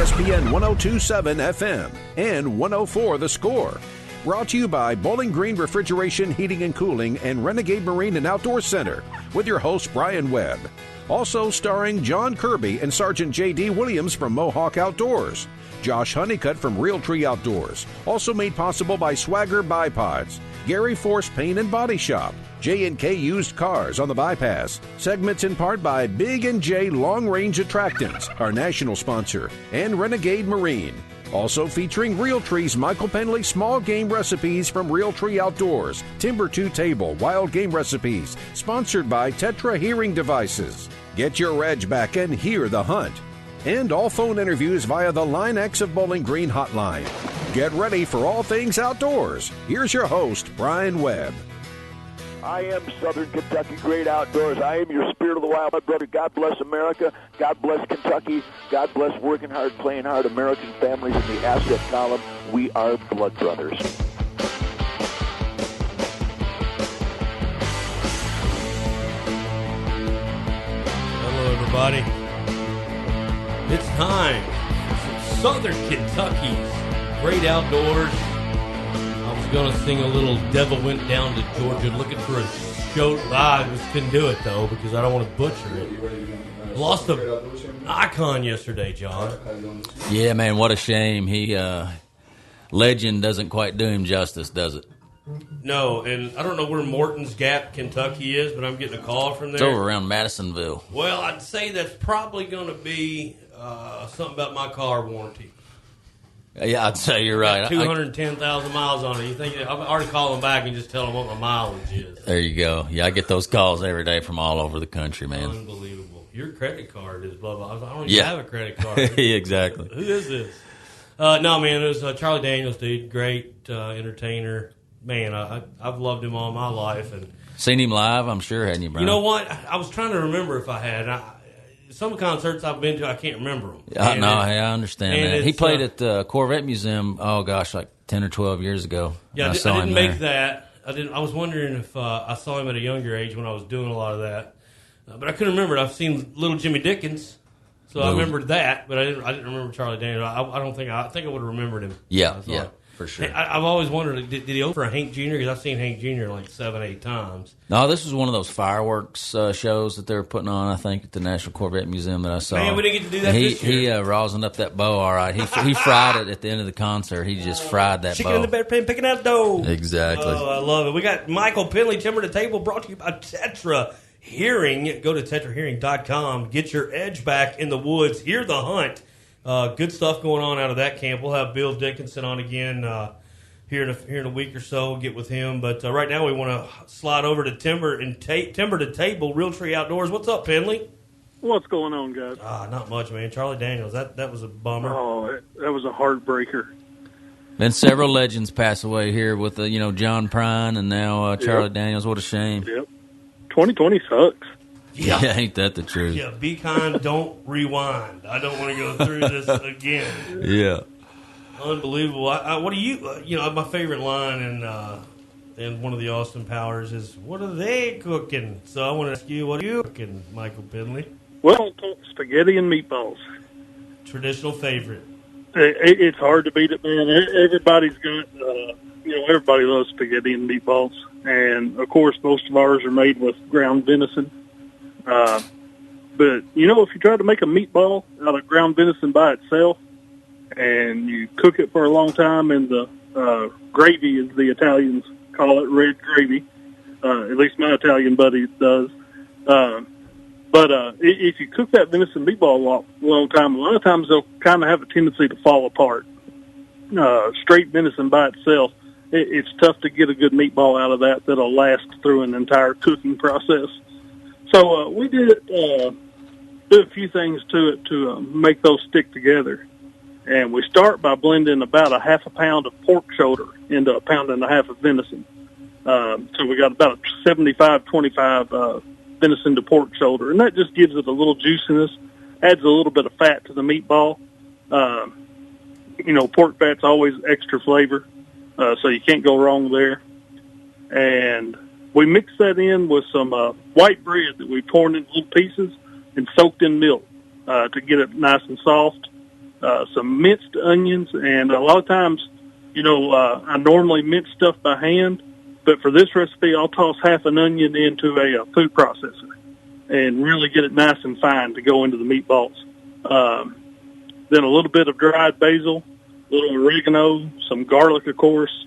ESPN 102.7 FM and 104 The Score. Brought to you by Bowling Green Refrigeration, Heating and Cooling and Renegade Marine and Outdoor Center with your host, Brian Webb. Also starring John Kirby and Sergeant J.D. Williams from Mohawk Outdoors. Josh Honeycutt from Realtree Outdoors. Also made possible by Swagger Bipods. Gary Force Paint and Body Shop. J&K Used Cars on the Bypass. Segments in part by Big & J Long Range Attractants, our national sponsor, and Renegade Marine. Also featuring Realtree's Michael Pendley Small Game Recipes from Realtree Outdoors. Timber 2 Table Wild Game Recipes. Sponsored by Tetra Hearing Devices. Get your edge back and hear the hunt. And all phone interviews via the Line X of Bowling Green hotline. Get ready for all things outdoors. Here's your host, Brian Webb. I am Southern Kentucky Great Outdoors. I am your Spirit of the Wild, my brother. God bless America. God bless Kentucky. God bless working hard, playing hard American families in the asset column. We are blood brothers. Hello, everybody. It's time for Southern Kentucky's Great Outdoors. I was going to sing a little Devil Went Down to Georgia looking for a show. I just couldn't do it, though, because I don't want to butcher it. Lost an icon yesterday, John. Yeah, man, what a shame. Legend doesn't quite do him justice, does it? No, and I don't know where Morton's Gap, Kentucky is, but I'm getting a call from there. It's over around Madisonville. Well, I'd say that's probably going to be something about my car warranty. Yeah, I'd say you're right. 210,000 miles on it. You think I'll already call them back and just tell them what my mileage is. There you go. Yeah, I get those calls every day from all over the country, man. Unbelievable. Your credit card is blah, blah. I don't even have a credit card. Exactly. Who is this? No, man, it was Charlie Daniels, dude. Great entertainer. Man, I've loved him all my life. And seen him live, I'm sure, hadn't you, Brian? You know what? I was trying to remember if I had. Some concerts I've been to, I can't remember them. I understand that. He played at the Corvette Museum, like 10 or 12 years ago. Yeah, I didn't make that. I was wondering if I saw him at a younger age when I was doing a lot of that. But I couldn't remember it. I've seen Little Jimmy Dickens, so I remembered that, but I didn't remember Charlie Daniels. I think I would have remembered him. Yeah, for sure. I've always wondered, did he open for Hank Jr.? Because I've seen Hank Jr. like 7-8 times. No, this was one of those fireworks shows that they were putting on, I think, at the National Corvette Museum that I saw. Man, we didn't get to do that this year. He rosined up that bow, all right. He fried it at the end of the concert. He just fried that Chicken bow. in the bedpan, picking out dough. Exactly. Oh, I love it. We got Michael Pendley, Timber to Table, brought to you by Tetra Hearing. Go to tetrahearing.com. Get your edge back in the woods. Hear the hunt. Good stuff going on out of that camp. We'll have Bill Dickinson on again here in a week or so. Get with him. But right now we want to slide over to Timber to Table, Realtree Outdoors. What's up, Pendley? What's going on, guys? Not much, man. Charlie Daniels, that was a bummer. Oh, that was a heartbreaker. Been several legends pass away here with John Prine and now Charlie Daniels. What a shame. Yep. 2020 sucks. Yeah, ain't that the truth? Yeah, be kind, don't rewind. I don't want to go through this again. Yeah. Unbelievable. What do you, my favorite line in one of the Austin Powers is, what are they cooking? So I want to ask you, what are you cooking, Michael Pendley? Well, spaghetti and meatballs. Traditional favorite. It's hard to beat it, man. Everybody's got, everybody loves spaghetti and meatballs. And, of course, most of ours are made with ground venison. But, if you try to make a meatball out of ground venison by itself and you cook it for a long time in the gravy, as the Italians call it, red gravy, at least my Italian buddy does. But if you cook that venison meatball a long time, a lot of times they'll kind of have a tendency to fall apart. Straight venison by itself, it's tough to get a good meatball out of that'll last through an entire cooking process. So we did a few things to it to make those stick together. And we start by blending about a half a pound of pork shoulder into a pound and a half of venison. So we got about a 75-25 venison to pork shoulder. And that just gives it a little juiciness, adds a little bit of fat to the meatball. Pork fat's always extra flavor, so you can't go wrong there. And we mix that in with some white bread that we torn into little pieces and soaked in milk to get it nice and soft. some minced onions, and a lot of times, I normally mince stuff by hand, but for this recipe, I'll toss half an onion into a food processor and really get it nice and fine to go into the meatballs. Then a little bit of dried basil, a little oregano, some garlic, of course,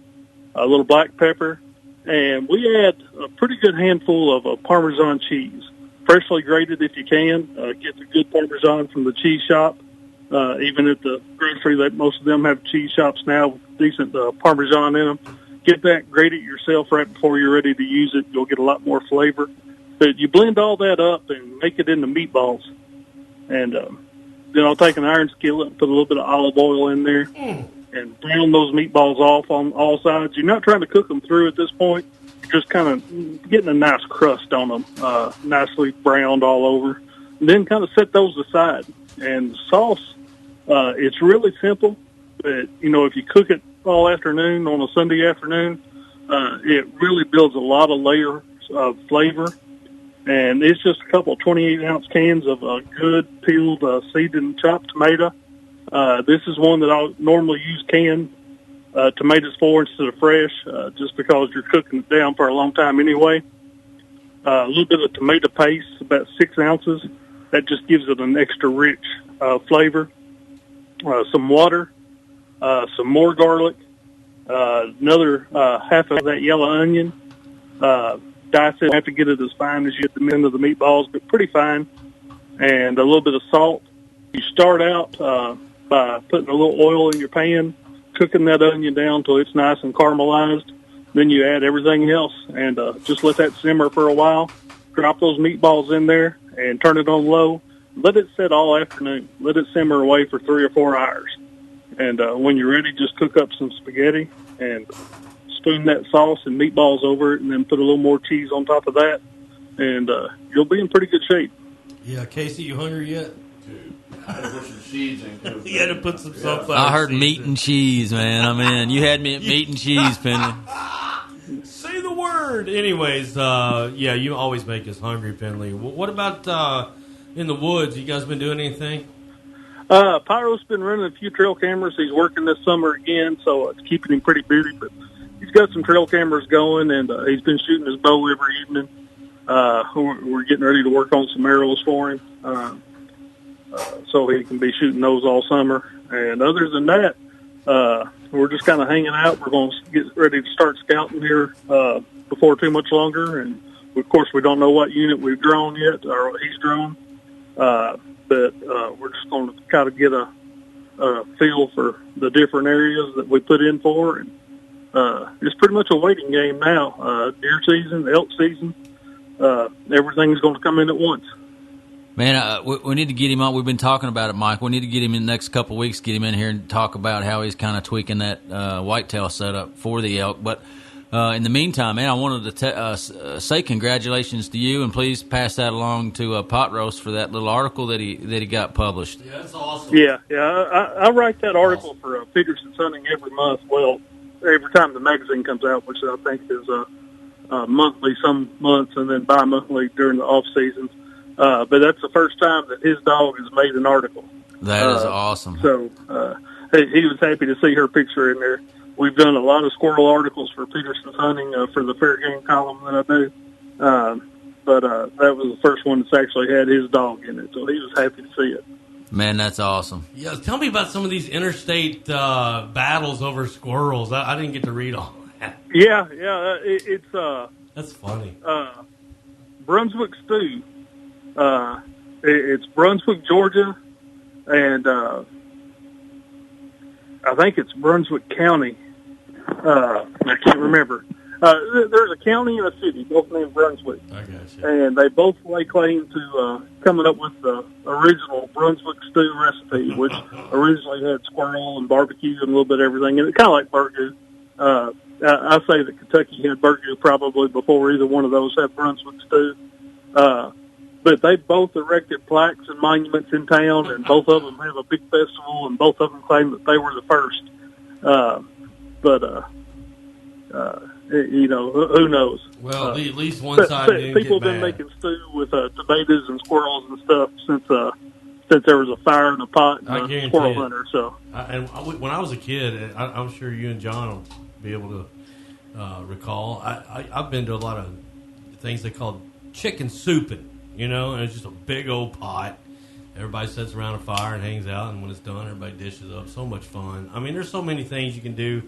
a little black pepper, and we add a pretty good handful of Parmesan cheese, freshly grated if you can. Get the good Parmesan from the cheese shop. Even at the grocery, that most of them have cheese shops now with decent Parmesan in them. Get that, grate it yourself right before you're ready to use it. You'll get a lot more flavor. But you blend all that up and make it into meatballs. And then I'll take an iron skillet and put a little bit of olive oil in there and brown those meatballs off on all sides. You're not trying to cook them through at this point. You're just kind of getting a nice crust on them, nicely browned all over. And then kind of set those aside. And the sauce, it's really simple. But, if you cook it all afternoon on a Sunday afternoon, it really builds a lot of layers of flavor. And it's just a couple of 28-ounce cans of good peeled, seeded, and chopped tomato. This is one that I'll normally use canned tomatoes for instead of fresh, just because you're cooking it down for a long time anyway. A little bit of tomato paste, about 6 ounces. That just gives it an extra rich flavor. Some water, some more garlic, another half of that yellow onion. Dice it. You have to get it as fine as you get them into the meatballs, but pretty fine. And a little bit of salt. You start out by putting a little oil in your pan, cooking that onion down till it's nice and caramelized. Then you add everything else and just let that simmer for a while. Drop those meatballs in there and turn it on low. Let it sit all afternoon. Let it simmer away for 3 or 4 hours. And when you're ready, just cook up some spaghetti and spoon that sauce and meatballs over it, and then put a little more cheese on top of that, and you'll be in pretty good shape. Yeah, Casey, you hungry yet? Dude, I had to put some cheese in. You had to put some sunflower I heard seeds meat in. and cheese, man. I mean, you had me at meat and cheese, Penley. Say the word. Anyways, yeah, you always make us hungry, Pendley. What about in the woods? You guys been doing anything? Pyro's been running a few trail cameras. He's working this summer again, so it's keeping him pretty busy. But he's got some trail cameras going, and he's been shooting his bow every evening. We're getting ready to work on some arrows for him, so he can be shooting those all summer. And other than that, we're just kind of hanging out. We're going to get ready to start scouting here before too much longer. And, of course, we don't know what unit we've drawn yet, or he's drawn. But we're just going to kind of get a feel for the different areas that we put in for. And it's pretty much a waiting game now. Deer season, elk season, everything's going to come in at once. Man, we need to get him on. We've been talking about it, Mike. We need to get him in the next couple of weeks, get him in here and talk about how he's kind of tweaking that whitetail setup for the elk. But in the meantime, man, I wanted to say congratulations to you, and please pass that along to Pot Roast for that little article that he got published. Yeah, that's awesome. Yeah. I write that article for Peterson's Hunting every month. Well, every time the magazine comes out, which I think is monthly some months, and then bi-monthly during the off seasons. But that's the first time that his dog has made an article. That is awesome. So he was happy to see her picture in there. We've done a lot of squirrel articles for Peterson's Hunting for the fair game column that I do. But that was the first one that's actually had his dog in it, so he was happy to see it. Man, that's awesome. Yeah, tell me about some of these interstate battles over squirrels. I didn't get to read all that. Yeah, it's That's funny. Brunswick stew. It's Brunswick, Georgia, and I think it's Brunswick County. I can't remember. There's a county and a city, both named Brunswick. I got you. And they both lay claim to coming up with the original Brunswick stew recipe, which originally had squirrel and barbecue and a little bit of everything, and it's kind of like burgoo. I say that Kentucky had burgoo probably before either one of those had Brunswick stew. But they both erected plaques and monuments in town, and both of them have a big festival, and both of them claim that they were the first. Who knows? Well, at least one side didn't people get have been mad. making stew with tomatoes and squirrels and stuff since since there was a fire in the pot I and a guarantee squirrel it. hunter. So When I was a kid, I'm sure you and John will be able to recall. I've been to a lot of things they call chicken souping, and it's just a big old pot. Everybody sits around a fire and hangs out, and when it's done, everybody dishes up. So much fun. I mean, there's so many things you can do,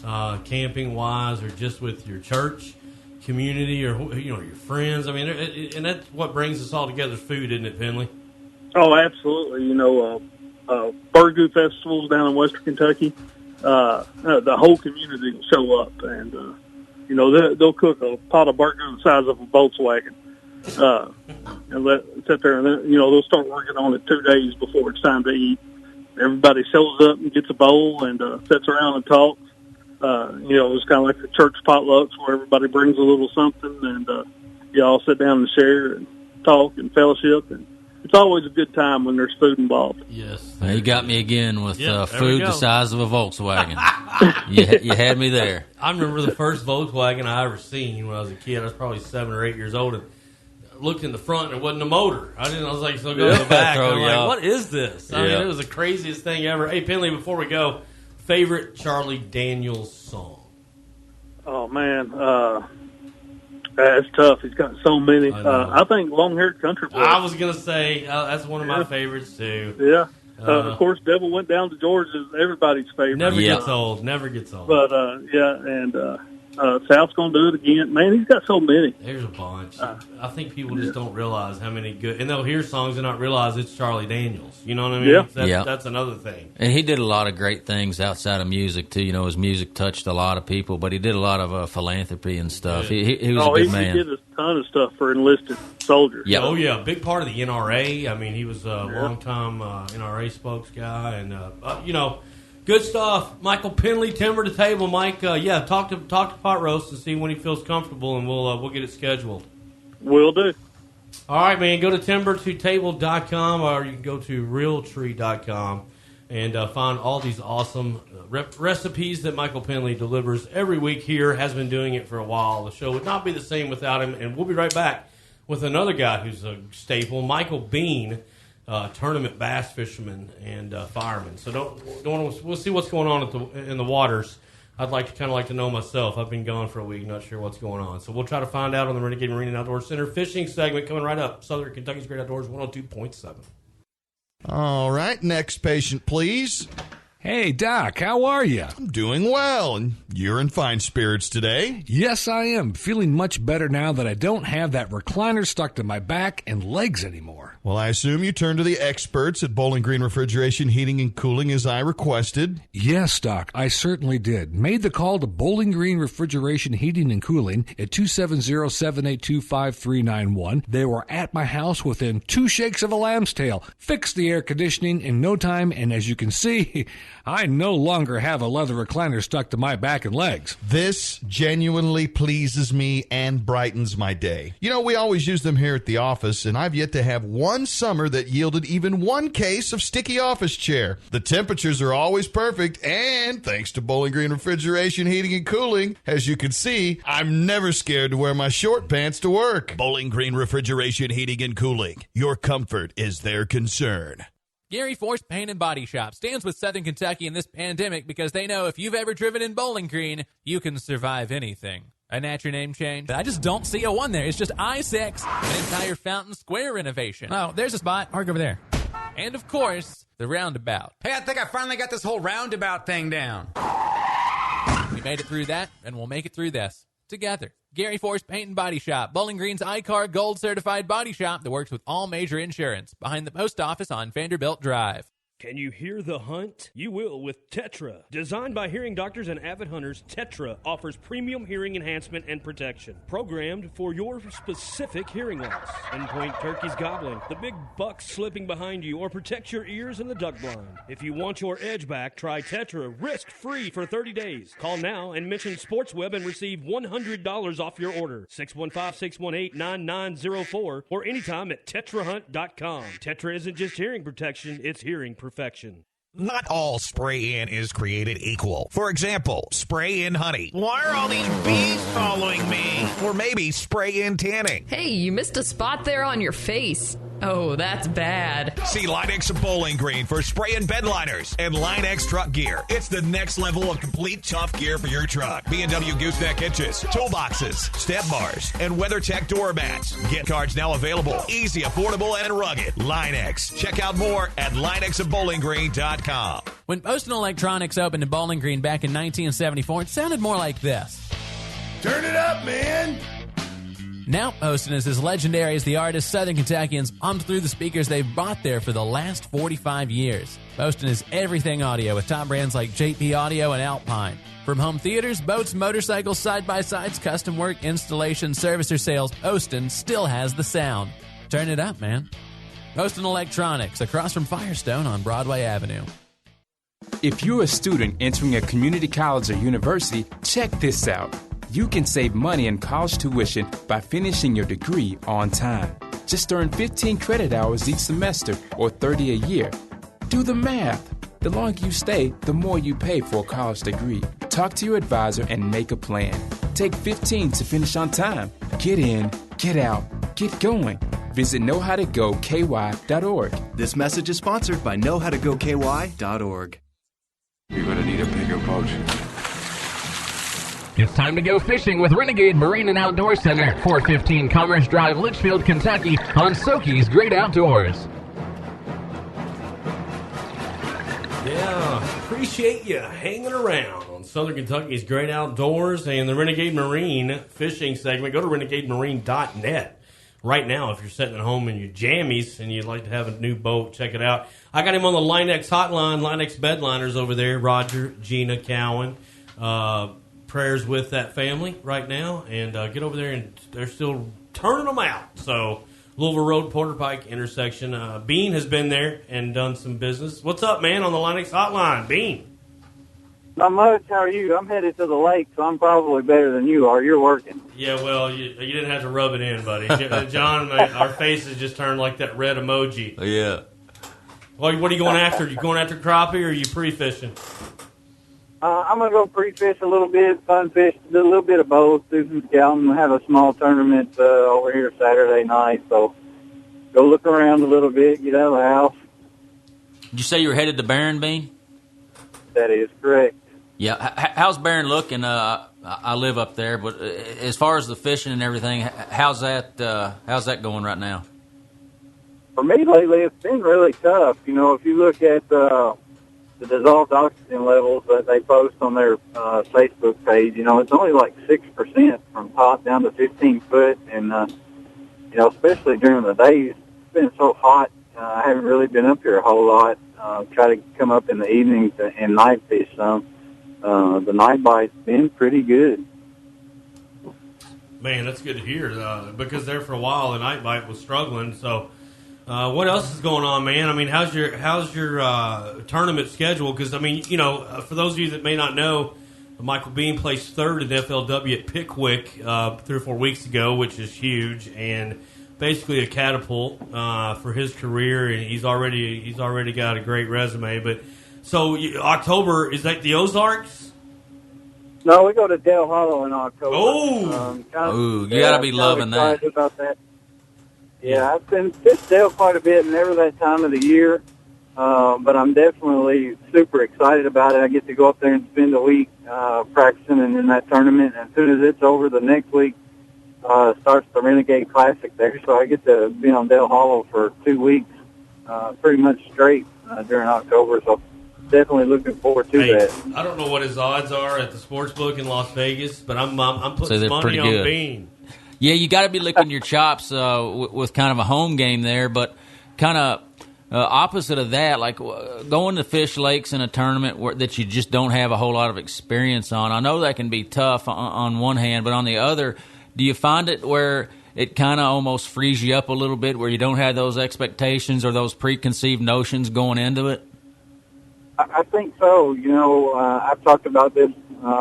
camping-wise, or just with your church community, or your friends. I mean, and that's what brings us all together: is food, isn't it, Pendley? Oh, absolutely. Burgoo festivals down in Western Kentucky, the whole community will show up, and they'll cook a pot of burgoo the size of a Volkswagen, and sit there, and then they'll start working on it 2 days before it's time to eat. Everybody shows up and gets a bowl and sits around and talks. It's kind of like the church potlucks where everybody brings a little something, and you all sit down and share and talk and fellowship, and it's always a good time when there's food involved. Yes. You got me again with food the size of a Volkswagen. you had me there. I remember the first Volkswagen I ever seen when I was a kid. I was probably 7 or 8 years old, and I looked in the front and it wasn't a motor. I was like, so go to the back. I'm like, what is this? I mean, it was the craziest thing ever. Hey, Pendley, before we go, favorite Charlie Daniels song? Oh, man. That's tough. He's got so many. I think Long-Haired Country Boy. I was going to say, that's one of my favorites, too. Yeah. Of course, Devil Went Down to Georgia is everybody's favorite. Never gets old. Never gets old. But, and South's going to do it again. Man, he's got so many. There's a bunch. I think people just don't realize how many good... And they'll hear songs and not realize it's Charlie Daniels. You know what I mean? Yeah. That's another thing. And he did a lot of great things outside of music, too. His music touched a lot of people, but he did a lot of philanthropy and stuff. Yeah. He was a good man. He did a ton of stuff for enlisted soldiers. Yep. Oh, yeah. Big part of the NRA. I mean, he was a long-time NRA spokes guy. And, good stuff. Michael Pendley, Timber to Table. Mike, talk to Pot Roast and see when he feels comfortable, and we'll get it scheduled. Will do. All right, man. Go to timbertotable.com, or you can go to realtree.com and find all these awesome recipes that Michael Pendley delivers every week here. Has been doing it for a while. The show would not be the same without him, and we'll be right back with another guy who's a staple, Michael Bean. Tournament bass fisherman and fireman. So we'll see what's going on in the waters. I'd like to know myself. I've been gone for a week, not sure what's going on. So we'll try to find out on the Renegade Marine and Outdoor Center fishing segment coming right up. Southern Kentucky's Great Outdoors 102.7. All right, next patient, please. Hey, Doc, how are you? I'm doing well, and you're in fine spirits today. Yes, I am. Feeling much better now that I don't have that recliner stuck to my back and legs anymore. Well, I assume you turned to the experts at Bowling Green Refrigeration, Heating, and Cooling as I requested. Yes, Doc, I certainly did. Made the call to Bowling Green Refrigeration, Heating, and Cooling at 270-782-5391. They were at my house within 2 shakes of a lamb's tail. Fixed the air conditioning in no time, and as you can see, I no longer have a leather recliner stuck to my back and legs. This genuinely pleases me and brightens my day. We always use them here at the office, and I've yet to have one summer that yielded even one case of sticky office chair. The temperatures are always perfect, and thanks to Bowling Green Refrigeration, Heating, and Cooling, as you can see, I'm never scared to wear my short pants to work. Bowling Green Refrigeration, Heating, and Cooling. Your comfort is their concern. Gary Force Paint and Body Shop stands with Southern Kentucky in this pandemic because they know if you've ever driven in Bowling Green, you can survive anything. A natural name change? I just don't see a one there. It's just I-6, an entire Fountain Square renovation. Oh, there's a spot. Park over there. And, of course, the roundabout. Hey, I think I finally got this whole roundabout thing down. We made it through that, and we'll make it through this. Together. Gary Force Paint and Body Shop, Bowling Green's iCar Gold certified body shop that works with all major insurance, behind the post office on Vanderbilt Drive. Can you hear the hunt? You will with Tetra. Designed by hearing doctors and avid hunters, Tetra offers premium hearing enhancement and protection, programmed for your specific hearing loss. Endpoint turkeys gobbling, the big bucks slipping behind you, or protect your ears in the duck blind. If you want your edge back, try Tetra risk-free for 30 days. Call now and mention SportsWeb and receive $100 off your order. 615-618-9904 or anytime at TetraHunt.com. Tetra isn't just hearing protection, it's hearing perfection. Not all spray-in is created equal. For example, spray-in honey. Why are all these bees following me? Or maybe spray-in tanning. Hey, you missed a spot there on your face. Oh, that's bad. See Line-X of Bowling Green for spray and bed liners and Line-X truck gear. It's the next level of complete tough gear for your truck. B&W gooseneck hitches, toolboxes, step bars, and WeatherTech door mats. Gift cards now available. Easy, affordable, and rugged. Line-X. Check out more at linexofbowlinggreen.com. When Poston Electronics opened in Bowling Green back in 1974, it sounded more like this. Turn it up, man. Now Poston is as legendary as the artists Southern Kentuckians pumped through the speakers they've bought there for the last 45 years. Poston is everything audio with top brands like JP Audio and Alpine. From home theaters, boats, motorcycles, side-by-sides, custom work, installation, service, or sales, Poston still has the sound. Turn it up, man. Poston Electronics, across from Firestone on Broadway Avenue. If you're a student entering a community college or university, check this out. You can save money in college tuition by finishing your degree on time. Just earn 15 credit hours each semester or 30 a year. Do the math. The longer you stay, the more you pay for a college degree. Talk to your advisor and make a plan. Take 15 to finish on time. Get in, get out, get going. Visit knowhowtogoky.org. This message is sponsored by knowhowtogoky.org. You're going to need a bigger boat. It's time to go fishing with Renegade Marine and Outdoor Center, 415 Commerce Drive, Litchfield, Kentucky, on SOKY's Great Outdoors. Yeah, appreciate you hanging around on Southern Kentucky's Great Outdoors and the Renegade Marine fishing segment. Go to renegademarine.net right now if you're sitting at home in your jammies and you'd like to have a new boat. Check it out. I got him on the Line-X hotline, Line-X bedliners over there, Roger, Gina, Cowan. Prayers with that family right now, and get over there, and they're still turning them out. So Louisville Road, Porter Pike intersection. Bean has been there and done some business. What's up, man, on the Line-X hotline? Bean. Not much. How are you? I'm headed to the lake, so I'm probably better than you are. You're working. Yeah, well, you didn't have to rub it in, buddy. John, our faces just turned like that red emoji. Yeah. Well, what are you going after? You going after crappie, or are you pre-fishing? I'm going to go pre-fish a little bit, fun fish, do a little bit of both, do some scouting, have a small tournament over here Saturday night. So go look around a little bit, get out of the house. Did you say you were headed to Barron, Bean? That is correct. Yeah. How's Barron looking? I live up there, but as far as the fishing and everything, how's that going right now? For me lately, it's been really tough. You know, if you look at the dissolved oxygen levels that they post on their Facebook page, you know, it's only like 6% from top down to 15 foot. And, you know, especially during the days, it's been so hot. I haven't really been up here a whole lot. Try to come up in the evenings and night fish some. The night bite's been pretty good. Man, that's good to hear because there for a while the night bite was struggling. So what else is going on, man? I mean, how's your tournament schedule? Because, I mean, you know, for those of you that may not know, Michael Bean placed third in FLW at Pickwick 3 or 4 weeks ago, which is huge, and basically a catapult for his career. And he's already got a great resume. But so October, is that the Ozarks? No, we go to Dale Hollow in October. Oh, you got to be loving that. About that. Yeah, I've been fished Dale quite a bit, never that time of the year, but I'm definitely super excited about it. I get to go up there and spend a week practicing in that tournament, and as soon as it's over, the next week starts the Renegade Classic there, so I get to be on Dale Hollow for 2 weeks, pretty much straight during October, so definitely looking forward to that. I don't know what his odds are at the sportsbook in Las Vegas, but I'm putting some money on good. Bean. Yeah, you got to be licking your chops with kind of a home game there, but kind of opposite of that, like going to fish lakes in a tournament that you just don't have a whole lot of experience on. I know that can be tough on one hand, but on the other, do you find it where it kind of almost frees you up a little bit, where you don't have those expectations or those preconceived notions going into it? I think so. You know, I've talked about this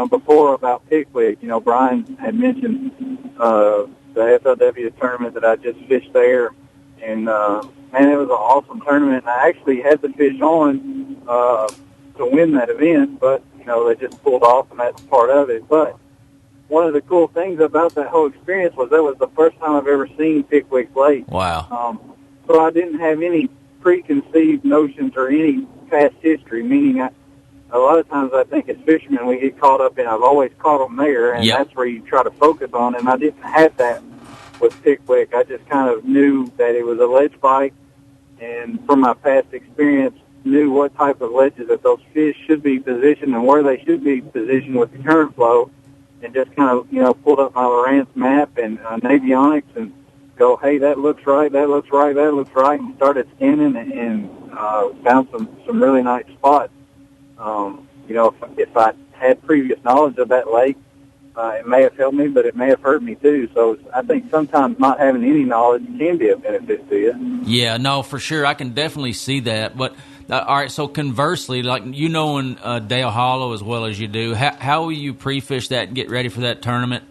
before about Pickwick. You know, Brian had mentioned the FLW tournament that I just fished there, and man, it was an awesome tournament. And I actually had the fish on to win that event, but you know, they just pulled off, and that's part of it. But one of the cool things about that whole experience was that was the first time I've ever seen Pickwick Lake. Wow. so I didn't have any preconceived notions or any past history, meaning a lot of times I think as fishermen we get caught up in, I've always caught them there, and that's where you try to focus on, and I didn't have that with Pickwick. I just kind of knew that it was a ledge bite, and from my past experience, knew what type of ledges that those fish should be positioned and where they should be positioned with the current flow, and just kind of, pulled up my Lowrance map and Navionics and go, hey, that looks right, that looks right, that looks right, and started scanning and found some really nice spots. If I had previous knowledge of that lake, it may have helped me, but it may have hurt me too. So I think sometimes not having any knowledge can be a benefit to you. Yeah, no, for sure. I can definitely see that. But, all right, so conversely, like knowing Dale Hollow as well as you do, how will you pre-fish that and get ready for that tournament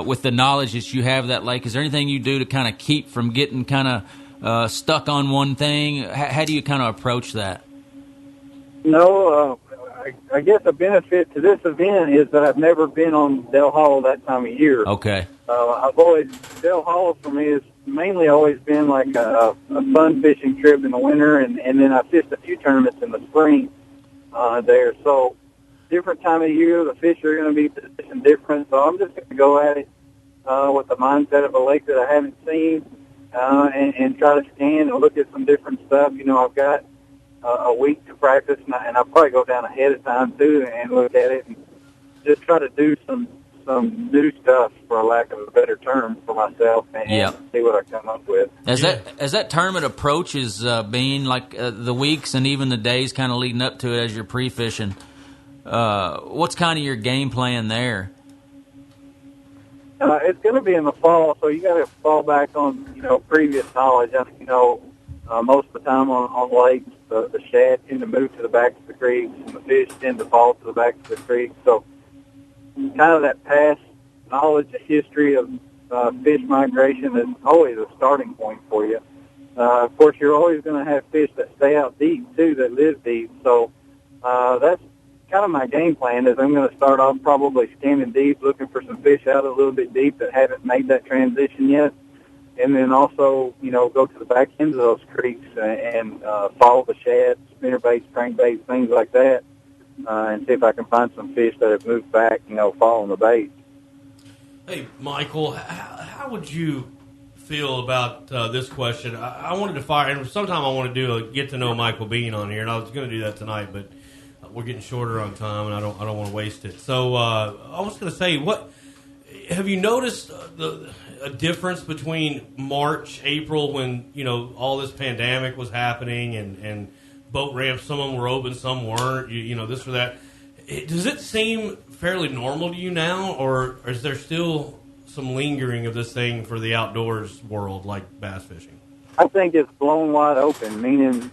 with the knowledge that you have of that lake? Is there anything you do to kind of keep from getting kind of stuck on one thing? How do you kind of approach that? No, I guess a benefit to this event is that I've never been on Dale Hollow that time of year. Okay. Dale Hollow for me has mainly always been like a fun fishing trip in the winter, and then I fished a few tournaments in the spring there. So different time of year, the fish are going to be positioned different. So I'm just going to go at it with the mindset of a lake that I haven't seen and try to scan and look at some different stuff. I've got a week to practice, and I'll probably go down ahead of time too and look at it and just try to do some new stuff, for a lack of a better term, for myself and see what I come up with. As that tournament approaches, being like the weeks and even the days kind of leading up to it as you're pre-fishing, what's kind of your game plan there? It's going to be in the fall, so you got to fall back on previous knowledge. Most of the time on lakes, the shad tend to move to the back of the creeks, and the fish tend to fall to the back of the creek. So kind of that past knowledge and history of fish migration is always a starting point for you. Of course, you're always going to have fish that stay out deep, too, that live deep. So that's kind of my game plan is I'm going to start off probably scanning deep, looking for some fish out a little bit deep that haven't made that transition yet. And then also, go to the back end of those creeks and follow the shad, spinnerbaits, crankbaits, things like that, and see if I can find some fish that have moved back, following the bait. Hey, Michael, how would you feel about this question? I wanted to fire, and sometime I want to do a get to know Michael Bean on here, and I was going to do that tonight, but we're getting shorter on time, and I don't want to waste it. So I was going to say, what have you noticed a difference between March, April, when all this pandemic was happening, and boat ramps, some of them were open, some weren't, this or that. Does it seem fairly normal to you now, or is there still some lingering of this thing for the outdoors world, like bass fishing? I think it's blown wide open, meaning,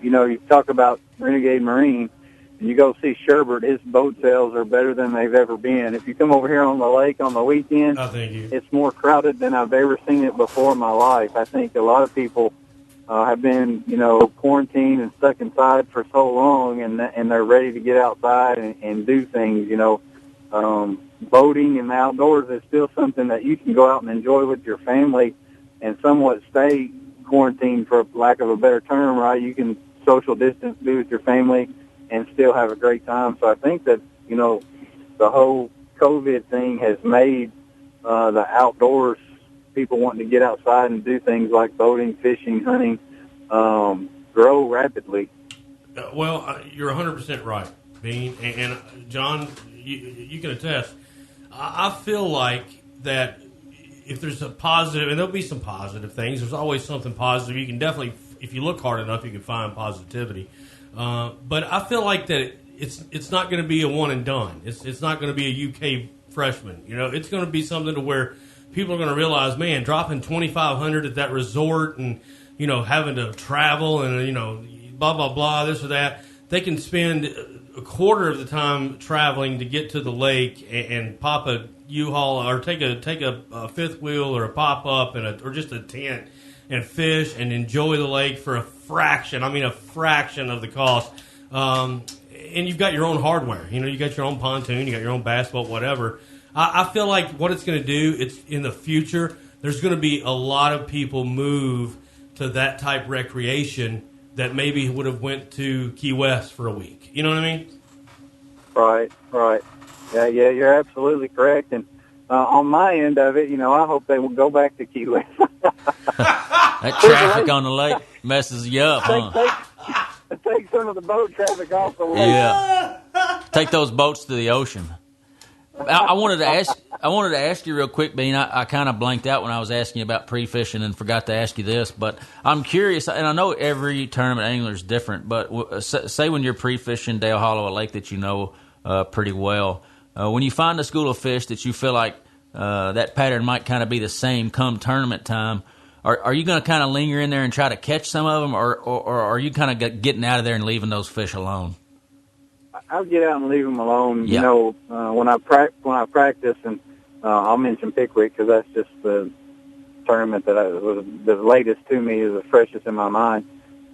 you talk about Renegade Marine, and you go see Sherbert, his boat sales are better than they've ever been. If you come over here on the lake on the weekend, it's more crowded than I've ever seen it before in my life. I think a lot of people have been, quarantined and stuck inside for so long, and they're ready to get outside and do things. Boating and the outdoors is still something that you can go out and enjoy with your family and somewhat stay quarantined, for lack of a better term, right? You can social distance, be with your family, and still have a great time. So I think that, the whole COVID thing has made the outdoors, people wanting to get outside and do things like boating, fishing, hunting, grow rapidly. Well, you're 100% right, Bean. And John, you can attest. I feel like that if there's a positive, and there'll be some positive things, there's always something positive. You can definitely, if you look hard enough, you can find positivity. But I feel like that it's not going to be a one and done. It's not going to be a UK freshman. It's going to be something to where people are going to realize, man, dropping $2,500 at that resort and having to travel and blah blah blah, this or that. They can spend a quarter of the time traveling to get to the lake and pop a U-Haul or take a fifth wheel or a pop up or just a tent and fish and enjoy the lake for a fraction of the cost. And you've got your own hardware. You got your own pontoon, you got your own bass boat, whatever. I feel like what it's going to do, it's in the future, there's going to be a lot of people move to that type recreation that maybe would have went to Key West for a week. You know what I mean? Right. Yeah, you're absolutely correct. And on my end of it, I hope they will go back to Key West. That traffic on the lake messes you up, huh? Take some of the boat traffic off the lake. Yeah. Take those boats to the ocean. I wanted to ask you real quick, Bean. I kind of blanked out when I was asking you about pre-fishing and forgot to ask you this, but I'm curious, and I know every tournament angler is different, but say when you're pre-fishing Dale Hollow, a lake that you know pretty well, when you find a school of fish that you feel like that pattern might kind of be the same come tournament time, are you going to kind of linger in there and try to catch some of them, or are you kind of getting out of there and leaving those fish alone? I'll get out and leave them alone. Yeah. When I practice, and I'll mention Pickwick because that's just the tournament that was the latest to me, is the freshest in my mind.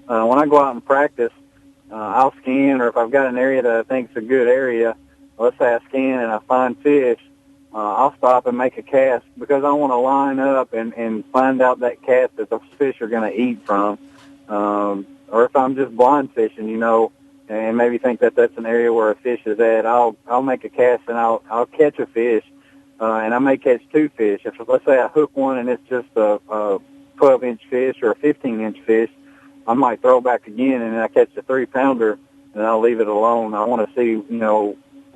When I go out and practice, I'll scan, or if I've got an area that I think is a good area, let's say I scan and I find fish, I'll stop and make a cast because I want to line up and find out that cast that the fish are going to eat from. Or if I'm just blind fishing, and maybe think that that's an area where a fish is at, I'll make a cast and I'll catch a fish, and I may catch two fish. If let's say I hook one and it's just a 12-inch fish or a 15-inch fish, I might throw back again and I catch a 3-pounder and I'll leave it alone. I want to see,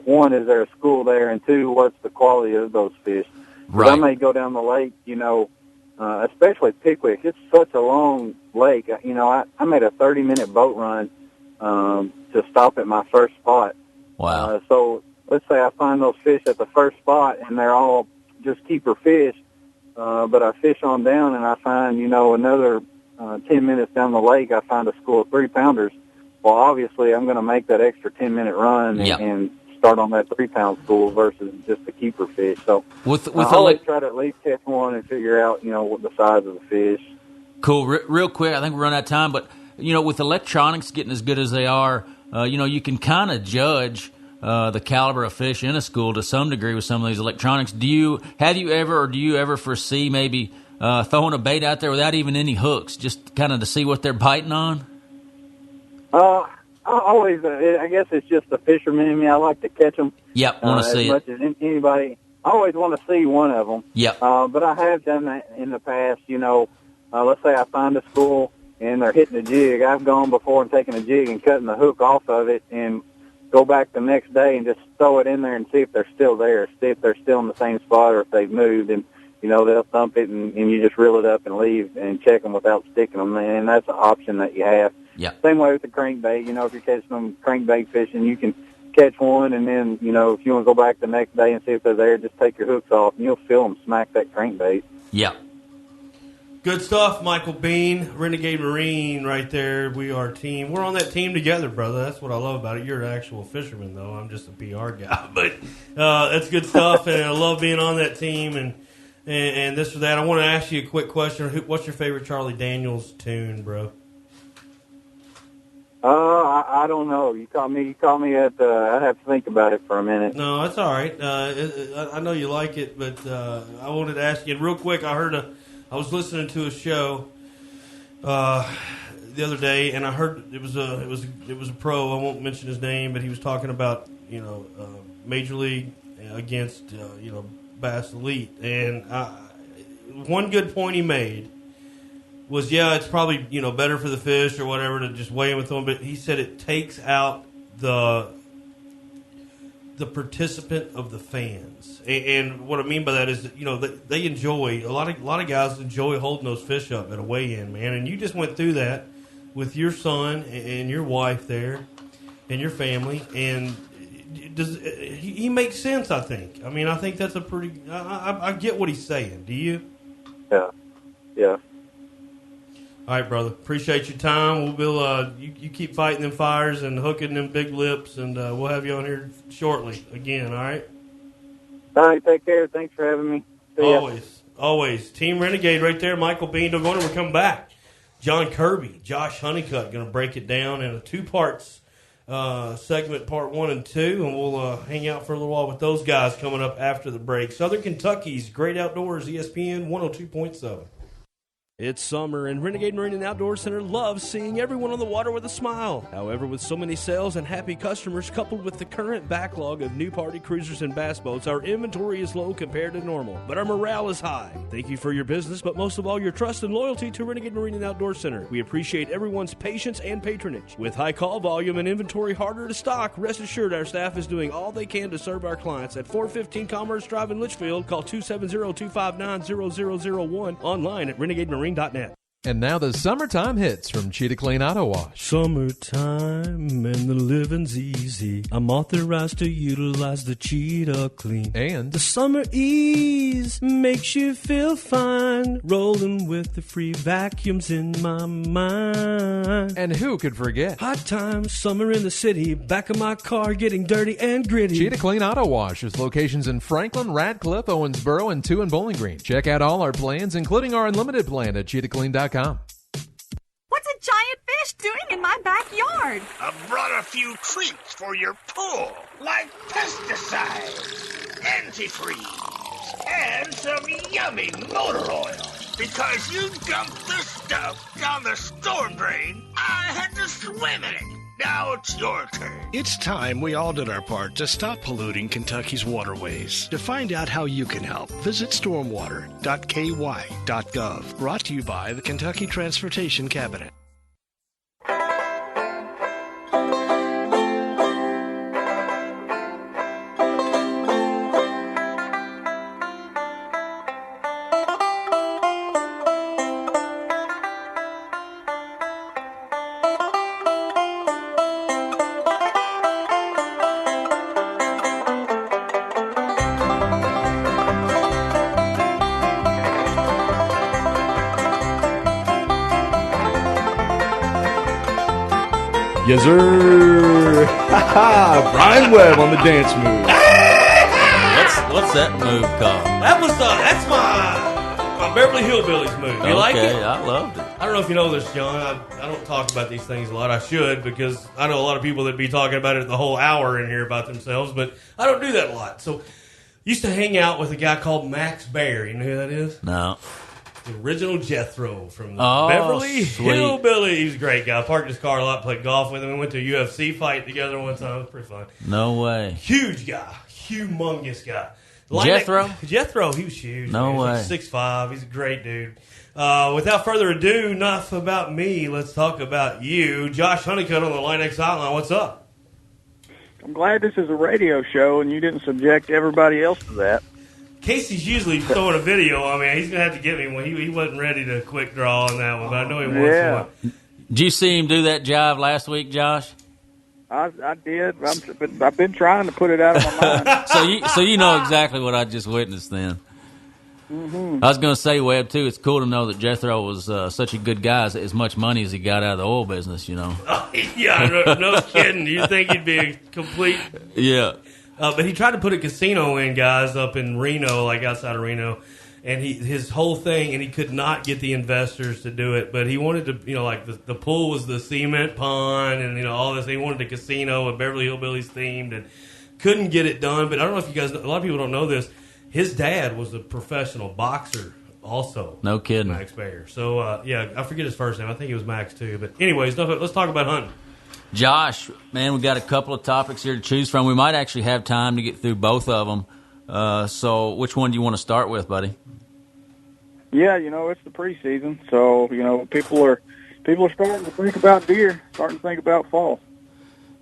one, is there a school there, and two, what's the quality of those fish? Right. I may go down the lake, especially Pickwick. It's such a long lake. I made a 30-minute boat run to stop at my first spot. Wow. So let's say I find those fish at the first spot and they're all just keeper fish, but I fish on down and I find, another 10 minutes down the lake, I find a school of 3-pounders. Well, obviously I'm going to make that extra 10-minute run and start on that 3-pound school versus just the keeper fish. So I always try to at least catch one and figure out, what the size of the fish. Cool. Real quick, I think we're running out of time, but with electronics getting as good as they are, you can kind of judge the caliber of fish in a school to some degree with some of these electronics. Do you ever foresee maybe throwing a bait out there without even any hooks, just kind of to see what they're biting on? I always, I guess it's just the fisherman in me. I like to catch them. Yep, want to see it. As much as anybody. I always want to see one of them. Yep. But I have done that in the past. Let's say I find a school and they're hitting a jig. I've gone before and taken a jig and cutting the hook off of it and go back the next day and just throw it in there and see if they're still there, see if they're still in the same spot or if they've moved. And, they'll thump it and you just reel it up and leave and check them without sticking them. And that's an option that you have. Yeah. Same way with the crankbait. If you're catching them crankbait fishing, you can catch one and then, if you want to go back the next day and see if they're there, just take your hooks off and you'll feel them smack that crankbait. Yeah. Good stuff, Michael Bean, Renegade Marine right there. We are a team. We're on that team together, brother. That's what I love about it. You're an actual fisherman, though. I'm just a PR guy. But that's good stuff, and I love being on that team and this or that. I want to ask you a quick question. What's your favorite Charlie Daniels tune, bro? I don't know. You call me at I'd have to think about it for a minute. No, that's all right. I know you like it, but I wanted to ask you real quick. I was listening to a show the other day, and I heard it was a pro. I won't mention his name, but he was talking about Major League against Bass Elite, and one good point he made was, it's probably better for the fish or whatever to just weigh in with them, but he said it takes out the participant of the fans, and what I mean by that is that, they enjoy a lot of guys enjoy holding those fish up at a weigh-in, man, and you just went through that with your son and your wife there and your family, and he makes sense. I think. I mean, I think that's a pretty. I get what he's saying. Do you? Yeah. All right, brother. Appreciate your time. We'll you keep fighting them fires and hooking them big lips, and we'll have you on here shortly again. All right. All right. Take care. Thanks for having me. Always. Team Renegade right there. Michael Bean. Don't go anywhere. We're coming back. John Kirby, Josh Honeycutt, going to break it down in a 2-parts segment, part 1 and 2, and we'll hang out for a little while with those guys coming up after the break. Southern Kentucky's Great Outdoors, ESPN 102.7. It's summer, and Renegade Marine and Outdoor Center loves seeing everyone on the water with a smile. However, with so many sales and happy customers, coupled with the current backlog of new party cruisers and bass boats, our inventory is low compared to normal, but our morale is high. Thank you for your business, but most of all, your trust and loyalty to Renegade Marine and Outdoor Center. We appreciate everyone's patience and patronage. With high call volume and inventory harder to stock, rest assured our staff is doing all they can to serve our clients. At 415 Commerce Drive in Litchfield, call 270-259-0001, online at renegademarine.net. And now the summertime hits from Cheetah Clean Auto Wash. Summertime and the living's easy. I'm authorized to utilize the Cheetah Clean. And the summer ease makes you feel fine. Rolling with the free vacuums in my mind. And who could forget? Hot times, summer in the city. Back of my car getting dirty and gritty. Cheetah Clean Auto Wash with locations in Franklin, Radcliffe, Owensboro, and 2 in Bowling Green. Check out all our plans, including our unlimited plan at cheetahclean.com. What's a giant fish doing in my backyard? I brought a few treats for your pool, like pesticides, antifreeze, and some yummy motor oil. Because you dumped this stuff down the storm drain, I had to swim in it. Now it's your turn. It's time we all did our part to stop polluting Kentucky's waterways. To find out how you can help, visit stormwater.ky.gov. Brought to you by the Kentucky Transportation Cabinet. Yes, sir. Brian Webb on the dance move. What's that move called? That's my Beverly Hillbillies move. You like it? I loved it. I don't know if you know this, John. I don't talk about these things a lot. I should, because I know a lot of people that be talking about it the whole hour in here about themselves, but I don't do that a lot. So, used to hang out with a guy called Max Baer. You know who that is? No. The original Jethro from the Beverly Hillbillies. He's a great guy. Parked his car a lot, played golf with him. We went to a UFC fight together one time. It was pretty fun. No way. Huge guy. Humongous guy. Jethro? Jethro, he was huge. No way. He's like 6'5". He's a great dude. Without further ado, enough about me. Let's talk about you. Josh Honeycutt on the Line X Hotline. What's up? I'm glad this is a radio show and you didn't subject everybody else to that. Casey's usually throwing a video. I mean, he's going to have to get me one. He wasn't ready to quick draw on that one, but I know he wants one. Did you see him do that jive last week, Josh? I did. I've been trying to put it out of my mind. So you know exactly what I just witnessed then. Mm-hmm. I was going to say, Webb, too, it's cool to know that Jethro was such a good guy, as much money as he got out of the oil business, you know. Oh, yeah, no kidding. You'd think he'd be a complete... Yeah. But he tried to put a casino in, guys, up in Reno, like outside of Reno, and his whole thing, and he could not get the investors to do it. But he wanted to, like the pool was the cement pond, and all this. He wanted a casino, a Beverly Hillbillies themed, and couldn't get it done. But I don't know if you guys, a lot of people don't know this. His dad was a professional boxer, also. No kidding. Max Baer. So I forget his first name. I think it was Max too. But anyways, let's talk about hunting. Josh, man, we got a couple of topics here to choose from. We might actually have time to get through both of them. So which one do you want to start with, buddy? Yeah, it's the preseason, so people are starting to think about deer, starting to think about fall.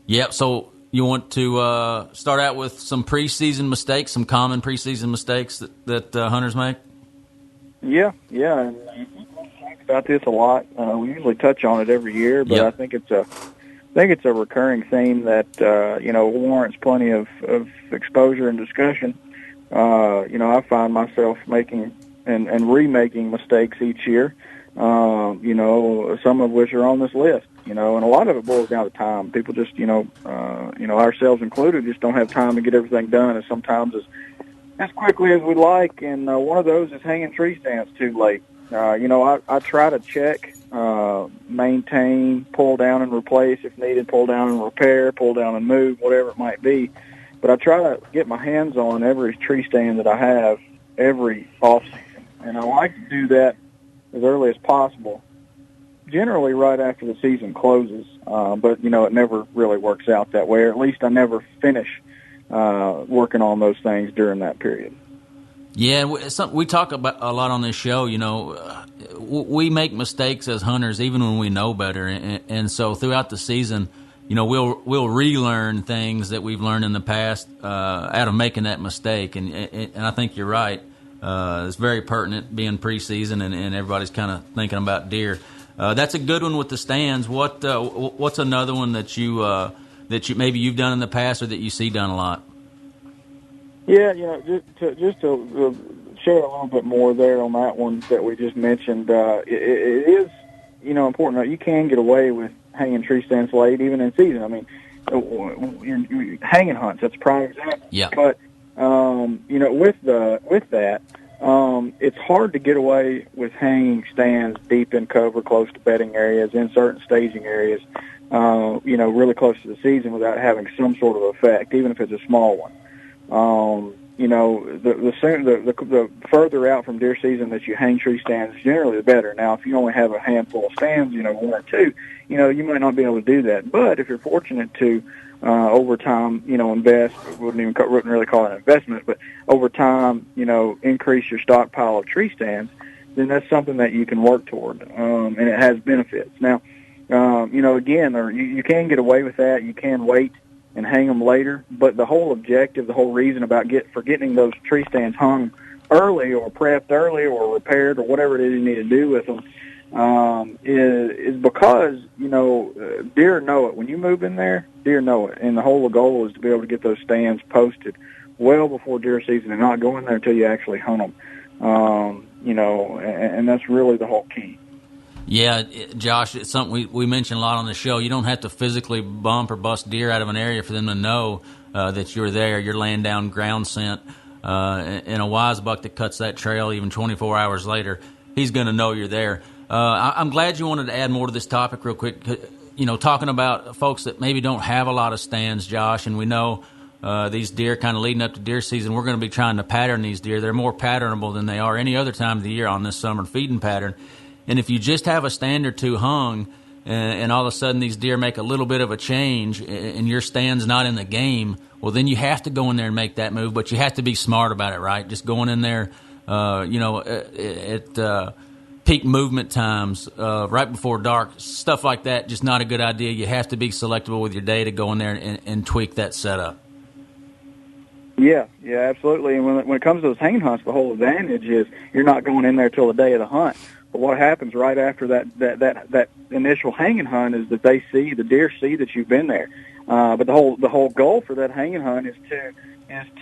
Yep. So you want to start out with some preseason mistakes, some common preseason mistakes that hunters make? Yeah, and we talk about this a lot. We usually touch on it every year, but I think it's a recurring theme that warrants plenty of exposure and discussion. I find myself making and remaking mistakes each year. Some of which are on this list. And a lot of it boils down to time. People just ourselves included, just don't have time to get everything done as sometimes as quickly as we'd like. And one of those is hanging tree stands too late. I try to check, maintain, pull down and replace if needed, pull down and repair, pull down and move, whatever it might be. But I try to get my hands on every tree stand that I have every off season. And I like to do that as early as possible, generally right after the season closes. But, you know, it never really works out that way, or at least I never finish working on those things during that period. Yeah, we talk about a lot on this show. You know, we make mistakes as hunters even when we know better, and so throughout the season, you know, we'll relearn things that we've learned in the past out of making that mistake. And I think you're right. It's very pertinent being preseason and everybody's kind of thinking about deer. That's a good one with the stands. What's another one that you maybe you've done in the past or that you see done a lot? Yeah, you know, just to share a little bit more there on that one that we just mentioned, it is, you know, important that you can get away with hanging tree stands late, even in season. I mean, you're hanging hunts, that's a prime example. Yeah. But, you know, with that, it's hard to get away with hanging stands deep in cover, close to bedding areas, in certain staging areas, you know, really close to the season without having some sort of effect, even if it's a small one. You know, the further out from deer season that you hang tree stands, generally the better. Now, if you only have a handful of stands, you know, one or two, you know, you might not be able to do that. But if you're fortunate to, over time, you know, invest, wouldn't really call it an investment, but over time, you know, increase your stockpile of tree stands, then that's something that you can work toward, and it has benefits. Now, you know, again, you can get away with that. You can wait and hang them later, but the whole objective, the whole reason about getting those tree stands hung early or prepped early or repaired or whatever it is you need to do with them is because, you know, deer know it. When you move in there, deer know it, and the whole goal is to be able to get those stands posted well before deer season and not go in there until you actually hunt them, you know, and that's really the whole key. Yeah, Josh, it's something we mention a lot on the show. You don't have to physically bump or bust deer out of an area for them to know that you're there. You're laying down ground scent. And a wise buck that cuts that trail even 24 hours later, he's going to know you're there. I'm glad you wanted to add more to this topic real quick. You know, talking about folks that maybe don't have a lot of stands, Josh, and we know these deer kind of leading up to deer season, we're going to be trying to pattern these deer. They're more patternable than they are any other time of the year on this summer feeding pattern. And if you just have a stand or two hung and all of a sudden these deer make a little bit of a change and your stand's not in the game, well, then you have to go in there and make that move, but you have to be smart about it, right? Just going in there, you know, at peak movement times, right before dark, stuff like that, just not a good idea. You have to be selectable with your day to go in there and tweak that setup. Yeah, absolutely. And when it comes to those hanging hunts, the whole advantage is you're not going in there till the day of the hunt. But what happens right after that initial hanging hunt is that the deer see that you've been there. But the whole goal for that hanging hunt is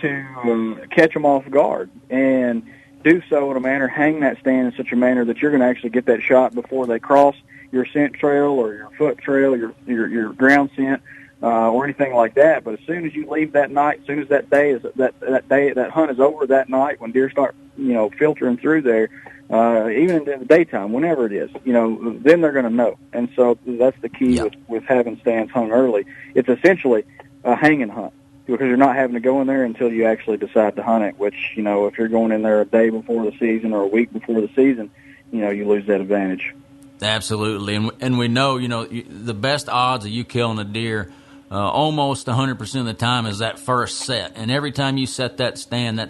to catch them off guard and do so in a manner, hang that stand in such a manner that you're going to actually get that shot before they cross your scent trail or your foot trail, your ground scent, or anything like that. But as soon as you leave that night, as soon as that hunt is over that night, when deer start, you know, filtering through there, even in the daytime, whenever it is, you know, then they're going to know. And so that's the key with having stands hung early. It's essentially a hanging hunt because you're not having to go in there until you actually decide to hunt it, which, you know, if you're going in there a day before the season or a week before the season, you know, you lose that advantage. Absolutely. And we know, you know, the best odds of you killing a deer almost 100% of the time is that first set. And every time you set that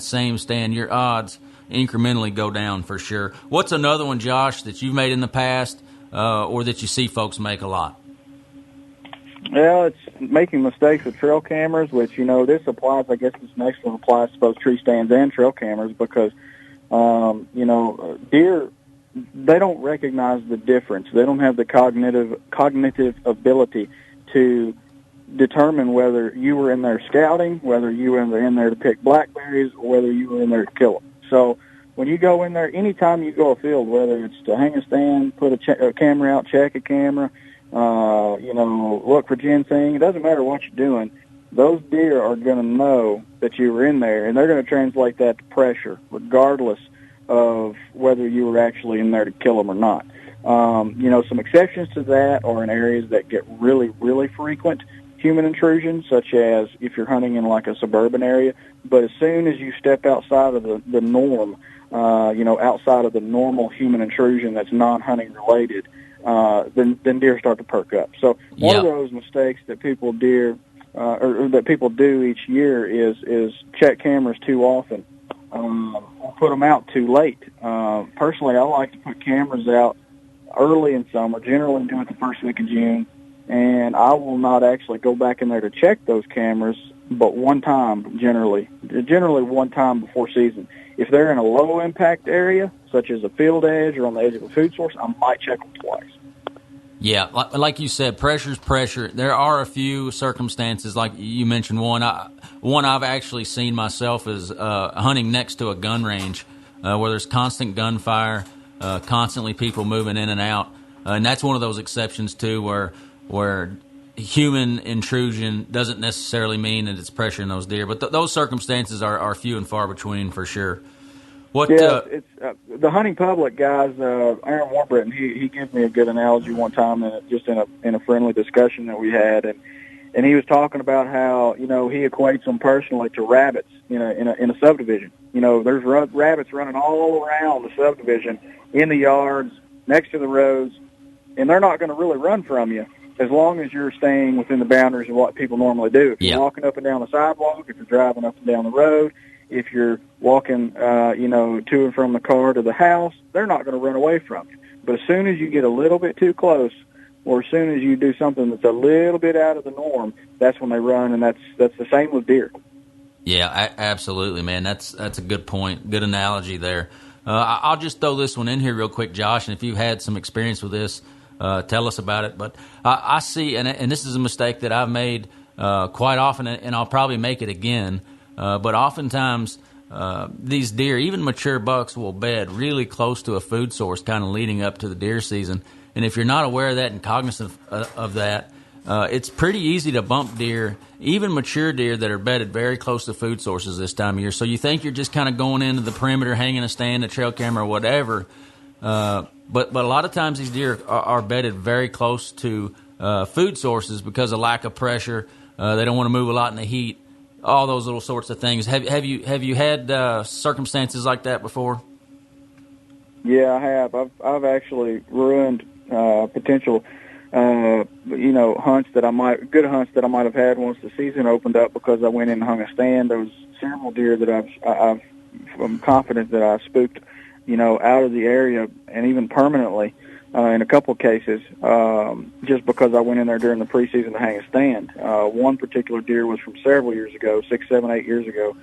same stand, your odds incrementally go down for sure. What's another one, Josh, that you've made in the past or that you see folks make a lot? Well, it's making mistakes with trail cameras, which, you know, this applies, I guess this next one applies to both tree stands and trail cameras because, you know, deer, they don't recognize the difference. They don't have the cognitive ability to determine whether you were in there scouting, whether you were in there to pick blackberries, or whether you were in there to kill them. So when you go in there, anytime you go afield, whether it's to hang a stand, put a camera out, check a camera, you know, look for ginseng, it doesn't matter what you're doing, those deer are going to know that you were in there, and they're going to translate that to pressure, regardless of whether you were actually in there to kill them or not. You know, some exceptions to that are in areas that get really, really frequent human intrusion, such as if you're hunting in like a suburban area. But as soon as you step outside of the norm, outside of the normal human intrusion that's non-hunting related, then deer start to perk up. So one of those mistakes that people do each year is check cameras too often, or put them out too late. Personally, I like to put cameras out early in summer, generally do it the first week of June, and I will not actually go back in there to check those cameras but one time, generally one time before season. If they're in a low-impact area, such as a field edge or on the edge of a food source, I might check them twice. Yeah, like you said, pressure's pressure. There are a few circumstances, like you mentioned one I've actually seen myself is hunting next to a gun range where there's constant gunfire, constantly people moving in and out. And that's one of those exceptions, too, where human intrusion doesn't necessarily mean that it's pressuring those deer. But those circumstances are few and far between for sure. It's the hunting public guys. Aaron Warburton, he gave me a good analogy one time, just in a friendly discussion that we had, and he was talking about how he equates them personally to rabbits in a subdivision. There's rabbits running all around the subdivision, in the yards, next to the roads, and they're not going to really run from you as long as you're staying within the boundaries of what people normally do. If you're walking up and down the sidewalk, if you're driving up and down the road, if you're walking, to and from the car to the house, they're not going to run away from you. But as soon as you get a little bit too close, or as soon as you do something that's a little bit out of the norm, that's when they run, and that's the same with deer. Yeah, absolutely, man. That's a good point. Good analogy there. I'll just throw this one in here real quick, Josh, and if you've had some experience with this, tell us about it. But I see, and this is a mistake that I've made quite often, and I'll probably make it again, but oftentimes these deer, even mature bucks, will bed really close to a food source kind of leading up to the deer season. And if you're not aware of that and cognizant of that, it's pretty easy to bump deer, even mature deer that are bedded very close to food sources this time of year. So you think you're just kind of going into the perimeter, hanging a stand, a trail camera, or whatever. But a lot of times these deer are bedded very close to food sources because of lack of pressure. They don't want to move a lot in the heat. All those little sorts of things. Have you had circumstances like that before? Yeah, I have. I've actually ruined potential hunts that I might have had once the season opened up because I went in and hung a stand. There was several deer that I'm confident that I spooked, out of the area and even permanently in a couple of cases, just because I went in there during the preseason to hang a stand. One particular deer was from several years ago, 6, 7, 8 years ago,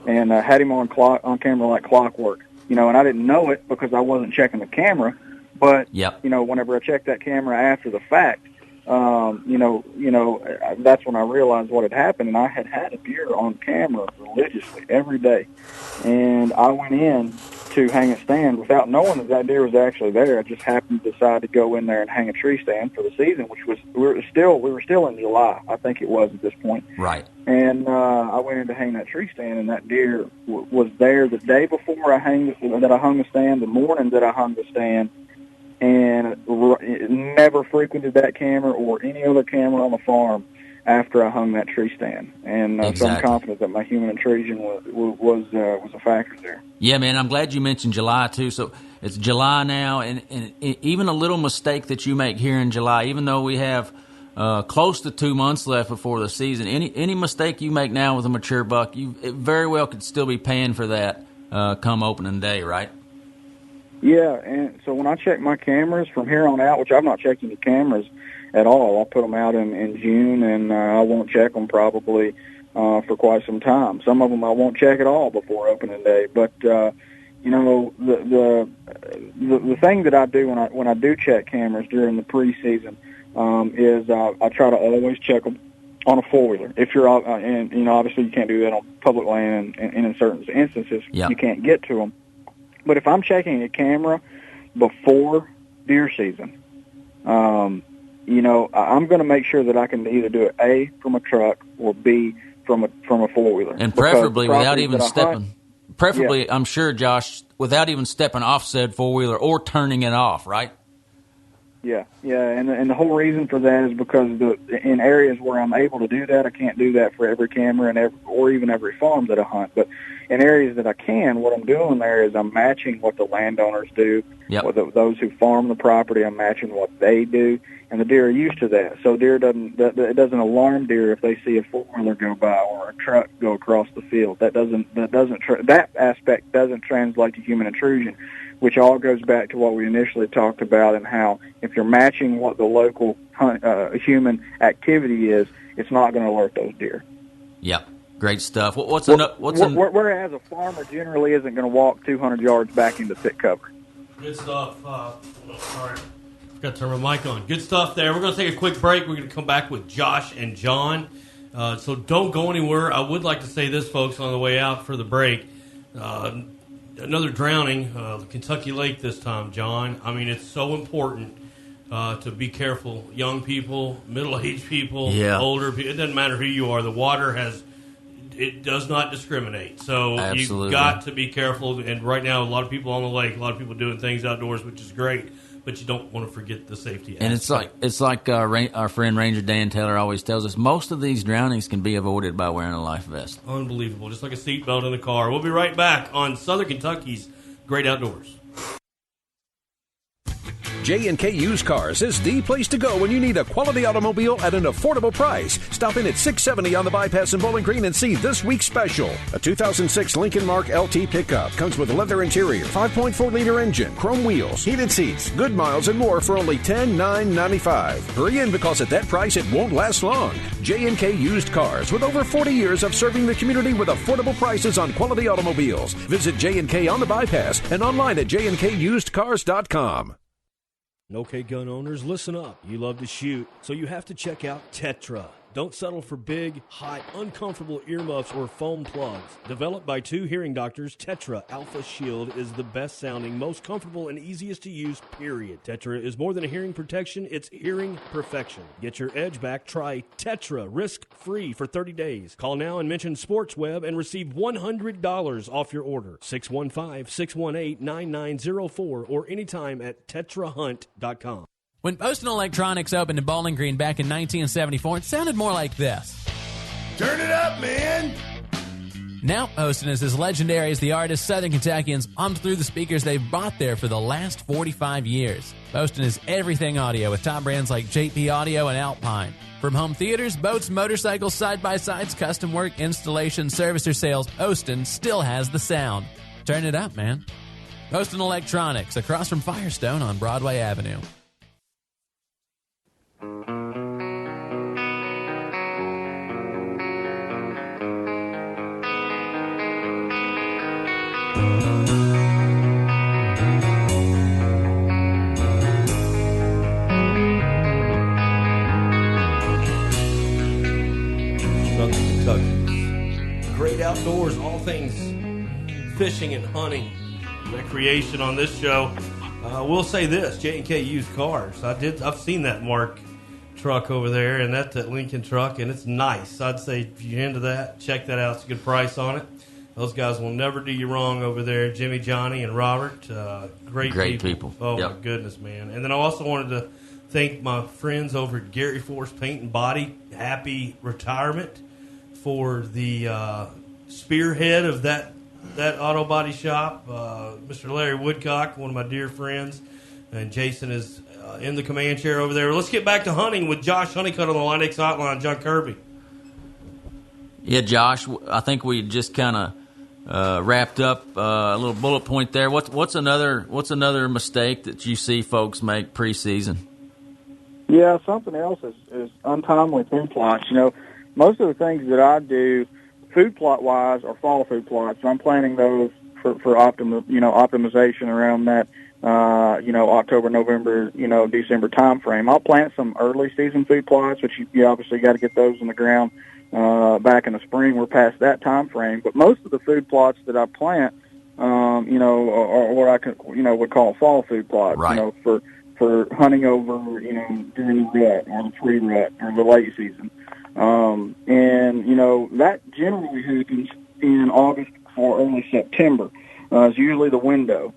and had him on camera like clockwork. And I didn't know it because I wasn't checking the camera. But whenever I checked that camera after the fact, that's when I realized what had happened. And I had a deer on camera religiously every day, and I went in to hang a stand without knowing that deer was actually there. I just happened to decide to go in there and hang a tree stand for the season, which was we were still in July, I think it was at this point. Right. And I went in to hang that tree stand, and that deer was there the day before I hung the stand, the morning that I hung the stand, and never frequented that camera or any other camera on the farm after I hung that tree stand. And so I'm confident that my human intrusion was a factor there. Yeah, man, I'm glad you mentioned July, too. So it's July now, and even a little mistake that you make here in July, even though we have close to 2 months left before the season, any mistake you make now with a mature buck, it very well could still be paying for that come opening day, right? Yeah, and so when I check my cameras from here on out, which I've not checked any cameras at all, I'll put them out in June, and I won't check them probably for quite some time. Some of them I won't check at all before opening day. But the thing that I do when I do check cameras during the preseason is I try to always check them on a four-wheeler. If you're and obviously you can't do that on public land, and in certain instances you can't get to them. But if I'm checking a camera before deer season, I'm going to make sure that I can either do it A, from a truck, or B, from a four-wheeler. And preferably without even stepping. I'm sure, Josh, without even stepping off said four-wheeler or turning it off, right? Yeah, and the whole reason for that is because in areas where I'm able to do that, I can't do that for every camera or even every farm that I hunt. But in areas that I can, what I'm doing there is I'm matching what the landowners do. Yep. Those who farm the property, I'm matching what they do, and the deer are used to that. So it doesn't alarm deer if they see a four-wheeler go by or a truck go across the field. That aspect doesn't translate to human intrusion, which all goes back to what we initially talked about and how if you're matching what the local human activity is, it's not going to alert those deer. Yep. Great stuff. Whereas a farmer generally isn't going to walk 200 yards back into thick cover. Good stuff. Sorry, forgot to turn my mic on. Good stuff there. We're going to take a quick break. We're going to come back with Josh and John. So don't go anywhere. I would like to say this, folks, on the way out for the break. Another drowning, the Kentucky Lake this time, John. I mean, it's so important to be careful. Young people, middle-aged people, older people. It doesn't matter who you are. The water it does not discriminate. So Absolutely. You've got to be careful. And right now, a lot of people on the lake, a lot of people doing things outdoors, which is great. But you don't want to forget the safety aspect. And it's like our friend Ranger Dan Taylor always tells us, most of these drownings can be avoided by wearing a life vest. Unbelievable. Just like a seatbelt in the car. We'll be right back on Southern Kentucky's Great Outdoors. J&K Used Cars is the place to go when you need a quality automobile at an affordable price. Stop in at 670 on the Bypass in Bowling Green and see this week's special. A 2006 Lincoln Mark LT pickup comes with a leather interior, 5.4-liter engine, chrome wheels, heated seats, good miles, and more for only $10,995. Hurry in because at that price it won't last long. J&K Used Cars with over 40 years of serving the community with affordable prices on quality automobiles. Visit J&K on the Bypass and online at jnkusedcars.com. Okay, gun owners, listen up. You love to shoot, so you have to check out Tetra. Don't settle for big, hot, uncomfortable earmuffs or foam plugs. Developed by 2 hearing doctors, Tetra Alpha Shield is the best sounding, most comfortable, and easiest to use, period. Tetra is more than a hearing protection, it's hearing perfection. Get your edge back, try Tetra, risk-free for 30 days. Call now and mention SportsWeb and receive $100 off your order. 615-618-9904 or anytime at tetrahunt.com. When Poston Electronics opened in Bowling Green back in 1974, it sounded more like this. Turn it up, man! Now Poston is as legendary as the artists Southern Kentuckians pumped through the speakers they've bought there for the last 45 years. Poston is everything audio with top brands like JP Audio and Alpine. From home theaters, boats, motorcycles, side-by-sides, custom work, installation, service, or sales, Poston still has the sound. Turn it up, man. Poston Electronics, across from Firestone on Broadway Avenue. Southern Kentucky. Great outdoors, all things fishing and hunting, recreation on this show. We'll say this: J&K Used Cars. I've seen that Mark truck over there, and that's that Lincoln truck, and it's nice. I'd say if you're into that, check that out. It's a good price on it. Those guys will never do you wrong over there. Jimmy, Johnny, and Robert, great people. Oh, my goodness, man. And then I also wanted to thank my friends over at Gary Force Paint and Body. Happy retirement for the spearhead of that auto body shop, Mr. Larry Woodcock, one of my dear friends. And Jason is in the command chair over there. Let's get back to hunting with Josh Honeycutt on the Line X Hotline. John Kirby. Yeah, Josh, I think we just kind of wrapped up a little bullet point there. What's another mistake that you see folks make preseason? Yeah, something else is untimely food plots. You know, most of the things that I do food plot wise are fall food plots. So I'm planning those for optimization around that October, November, December time frame. I'll plant some early season food plots, which you obviously got to get those in the ground back in the spring. We're past that time frame, but most of the food plots that I plant, are what I would call fall food plots. Right. For hunting over, during the rut or the pre-rut or the late season. And that generally happens in August or early September. is usually the window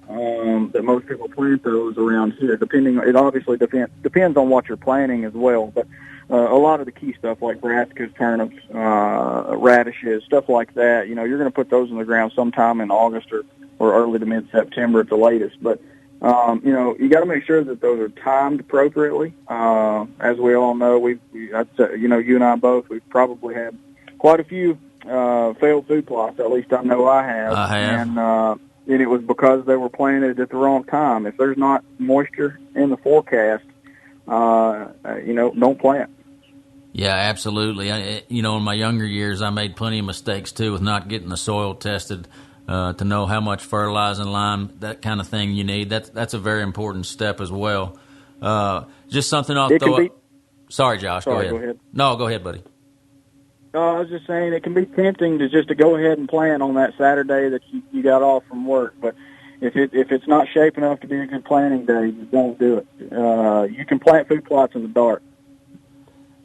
that most people plant those around here. It obviously depends on what you're planting as well, but a lot of the key stuff like brassicas, turnips, radishes, stuff like that, you're going to put those in the ground sometime in August or early to mid-September at the latest. But you got to make sure that those are timed appropriately. As we all know, you and I both, we've probably had quite a few failed food plots. At least I know I have. And it was because they were planted at the wrong time. If there's not moisture in the forecast, don't plant. Yeah, absolutely. In my younger years, I made plenty of mistakes too with not getting the soil tested to know how much fertilizer and lime, that kind of thing you need. That's a very important step as well. Just something I'll throw up. Sorry, Josh. Go ahead. No, go ahead, buddy. I was just saying it can be tempting to go ahead and plant on that Saturday that you got off from work, but if it's not shaping up to be a good planting day, just don't do it. You can plant food plots in the dark.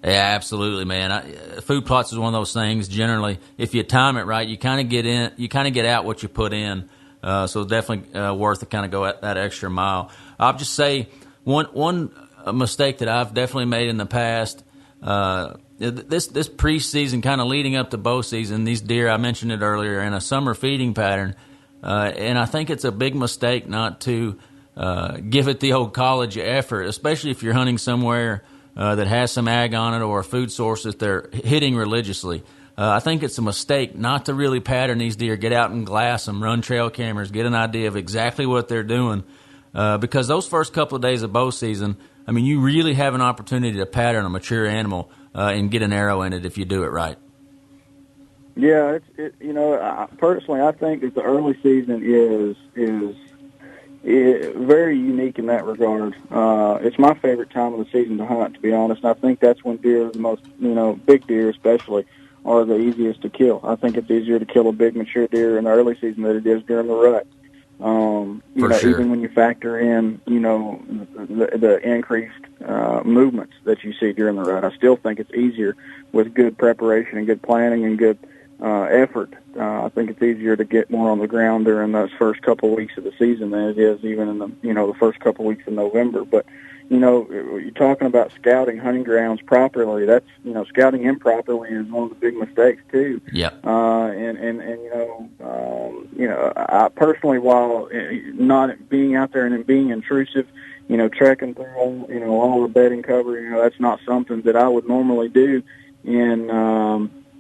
Yeah, absolutely, man. Food plots is one of those things. Generally, if you time it right, you kind of get out what you put in. So definitely worth to kind of go that extra mile. I'll just say one mistake that I've definitely made in the past. This preseason, kind of leading up to bow season, these deer, I mentioned it earlier, in a summer feeding pattern, and I think it's a big mistake not to give it the old college effort, especially if you're hunting somewhere that has some ag on it or a food source that they're hitting religiously. I think it's a mistake not to really pattern these deer, get out and glass them, run trail cameras, get an idea of exactly what they're doing, because those first couple of days of bow season, I mean, you really have an opportunity to pattern a mature animal and get an arrow in it if you do it right. Yeah, personally, I think that the early season is very unique in that regard. It's my favorite time of the season to hunt, to be honest. I think that's when deer are the most, big deer especially, are the easiest to kill. I think it's easier to kill a big mature deer in the early season than it is during the rut. Sure. Even when you factor in, the increased movements that you see during the rut, I still think it's easier with good preparation and good planning and good effort. I think it's easier to get more on the ground during those first couple of weeks of the season than it is even in the first couple of weeks of November. But you're talking about scouting hunting grounds properly. That's scouting improperly is one of the big mistakes too. Yeah. I personally, while not being out there and being intrusive, trekking through all the bedding cover, that's not something that I would normally do in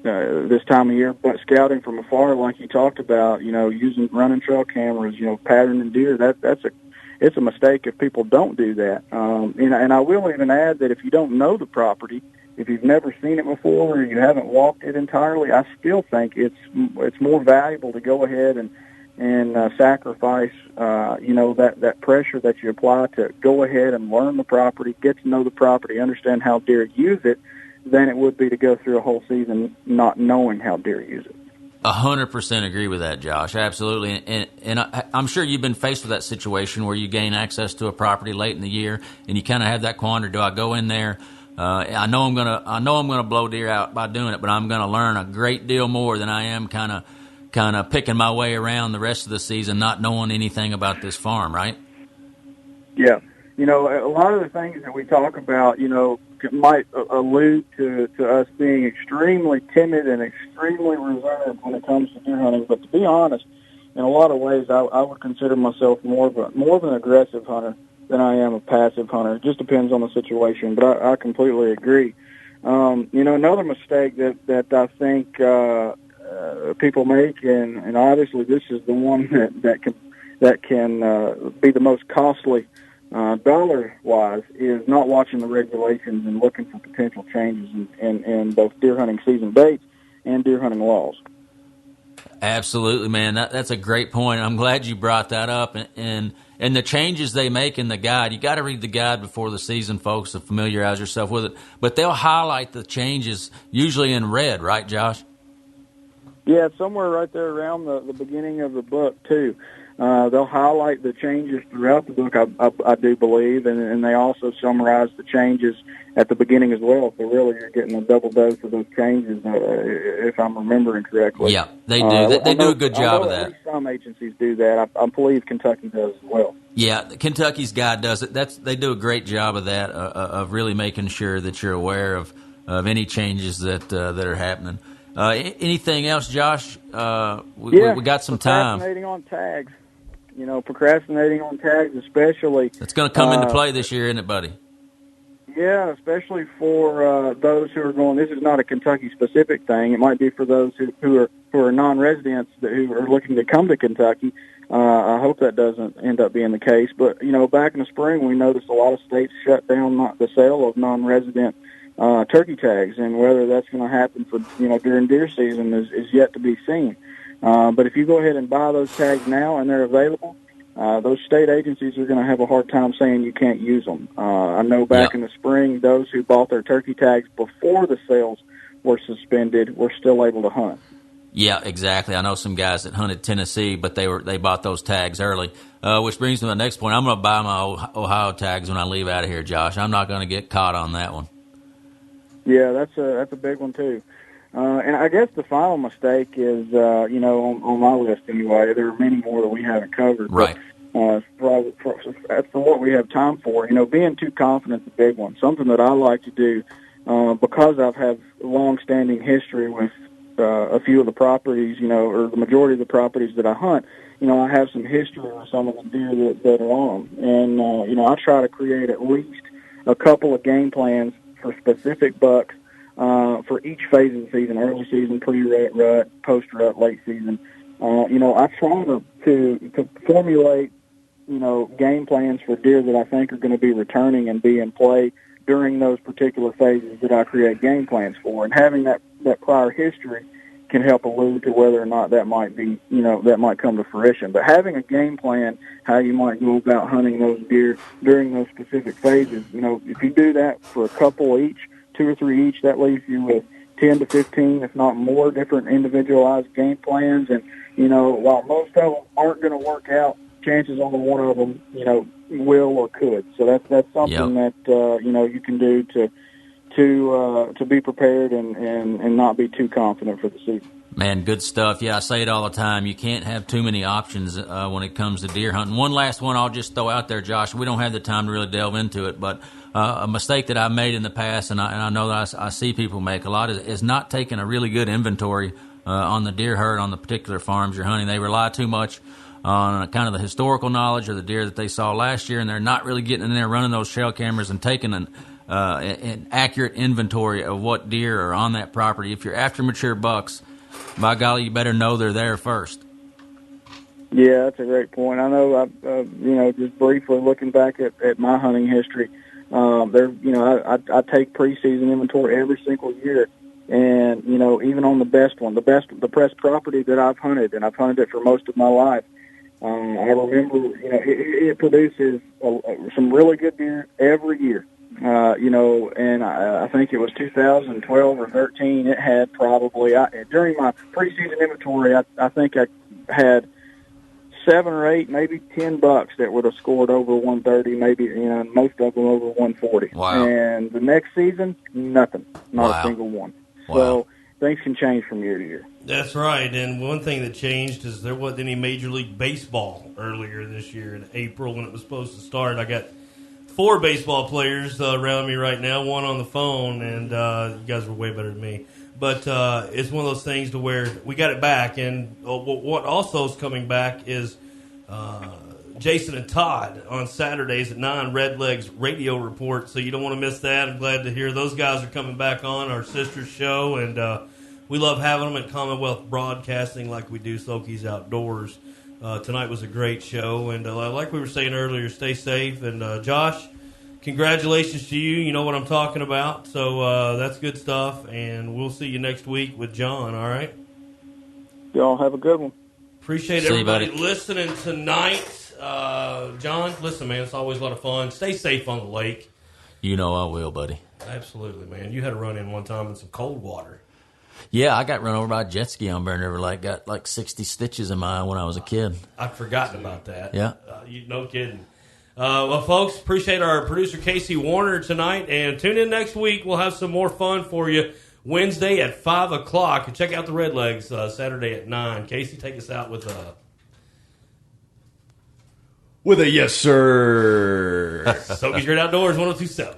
this time of year. But scouting from afar, like you talked about, running trail cameras, patterning deer, it's a mistake if people don't do that. And I will even add that if you don't know the property, if you've never seen it before or you haven't walked it entirely, I still think it's more valuable to go ahead and sacrifice, that pressure that you apply to go ahead and learn the property, get to know the property, understand how deer use it, than it would be to go through a whole season not knowing how deer use it. 100% agree with that, Josh. Absolutely. And I'm sure you've been faced with that situation where you gain access to a property late in the year and you kind of have that quandary. Do I go in there? I know I'm gonna blow deer out by doing it, but I'm gonna learn a great deal more than I am kind of picking my way around the rest of the season, not knowing anything about this farm, right? Yeah. A lot of the things that we talk about, might allude to us being extremely timid and extremely reserved when it comes to deer hunting. But to be honest, in a lot of ways, I would consider myself more of an aggressive hunter than I am a passive hunter. It just depends on the situation, but I completely agree. Another mistake that I think people make, and obviously this is the one that can be the most costly dollar-wise, is not watching the regulations and looking for potential changes in both deer hunting season dates and deer hunting laws. Absolutely, man. That's a great point. I'm glad you brought that up. And the changes they make in the guide, you got to read the guide before the season, folks, to familiarize yourself with it. But they'll highlight the changes, usually in red, right, Josh? Yeah, it's somewhere right there around the beginning of the book, too. They'll highlight the changes throughout the book, I do believe, and they also summarize the changes at the beginning as well. So really you're getting a double dose of those changes, if I'm remembering correctly. Yeah, they do. They do a good job of that. some agencies do that. I believe Kentucky does as well. Yeah, Kentucky's guide does it. They do a great job of that, of really making sure that you're aware of any changes that are happening. Anything else, Josh? We got some time. Procrastinating on tags. Procrastinating on tags, especially. It's going to come into play this year, isn't it, buddy? Yeah, especially for those who are going. This is not a Kentucky-specific thing. It might be for those who are non-residents who are looking to come to Kentucky. I hope that doesn't end up being the case. But back in the spring, we noticed a lot of states shut down the sale of non-resident turkey tags, and whether that's going to happen for during deer season is yet to be seen. But if you go ahead and buy those tags now and they're available, those state agencies are going to have a hard time saying you can't use them. I know back in the spring, those who bought their turkey tags before the sales were suspended were still able to hunt. Yeah, exactly. I know some guys that hunted Tennessee, but they bought those tags early. Which brings me to the next point. I'm going to buy my Ohio tags when I leave out of here, Josh. I'm not going to get caught on that one. Yeah, that's a big one too. And I guess the final mistake is, on my list anyway. There are many more that we haven't covered. Right. For what we have time for, being too confident is a big one. Something that I like to do because I've had long-standing history with a few of the properties, or the majority of the properties that I hunt. I have some history with some of the deer that are on them. And, I try to create at least a couple of game plans for specific bucks for each phase of the season, early season, pre-rut, post-rut, late season. I try to formulate, game plans for deer that I think are going to be returning and be in play during those particular phases that I create game plans for. And having that prior history can help allude to whether or not that might be, that might come to fruition. But having a game plan, how you might go about hunting those deer during those specific phases, if you do that for a couple each, 2 or 3 each, that leaves you with 10 to 15, if not more, different individualized game plans. And, while most of them aren't going to work out, chances are one of them, will or could. So that's something that, you can do to be prepared and not be too confident for the season. Man, good stuff. Yeah, I say it all the time. You can't have too many options when it comes to deer hunting. One last one I'll just throw out there, Josh. We don't have the time to really delve into it, but a mistake that I've made in the past, and I know that I see people make a lot, is not taking a really good inventory on the deer herd on the particular farms you're hunting. They rely too much on kind of the historical knowledge of the deer that they saw last year, and they're not really getting in there running those trail cameras and taking an accurate inventory of what deer are on that property. If you're after mature bucks, by golly, you better know they're there first. Yeah, that's a great point. I know, just briefly looking back at my hunting history, I take preseason inventory every single year. And, even on the best one, the best property that I've hunted, and I've hunted it for most of my life, I remember, it produces some really good deer every year. And I think it was 2012 or 13. It had probably, during my preseason inventory, I think I had 7 or 8, maybe 10 bucks that would have scored over 130, maybe, most of them over 140. Wow. And the next season, nothing, not a single one. Wow. So things can change from year to year. That's right. And one thing that changed is there wasn't any Major League Baseball earlier this year in April when it was supposed to start. I got 4 baseball players around me right now, one on the phone, and you guys were way better than me. But it's one of those things to where we got it back. And what also is coming back is Jason and Todd on Saturdays at 9, Redlegs Radio Report. So you don't want to miss that. I'm glad to hear those guys are coming back on our sister show. And we love having them at Commonwealth Broadcasting like we do Soki's Outdoors. Tonight was a great show. And like we were saying earlier, stay safe. And Josh, congratulations to you. You know what I'm talking about. So that's good stuff. And we'll see you next week with John, all right? Y'all have a good one. Appreciate everybody listening tonight. John, listen, man, it's always a lot of fun. Stay safe on the lake. You know I will, buddy. Absolutely, man. You had a run-in one time in some cold water. Yeah, I got run over by a jet ski on Burn River Lake. Got like 60 stitches in my eye when I was a kid. I'd forgotten about that. Yeah. No kidding. Well, folks, appreciate our producer Casey Warner tonight. And tune in next week. We'll have some more fun for you Wednesday at 5 o'clock. And check out the Redlegs Saturday at 9. Casey, take us out with with a yes, sir. SOKY's Great Outdoors 102.7.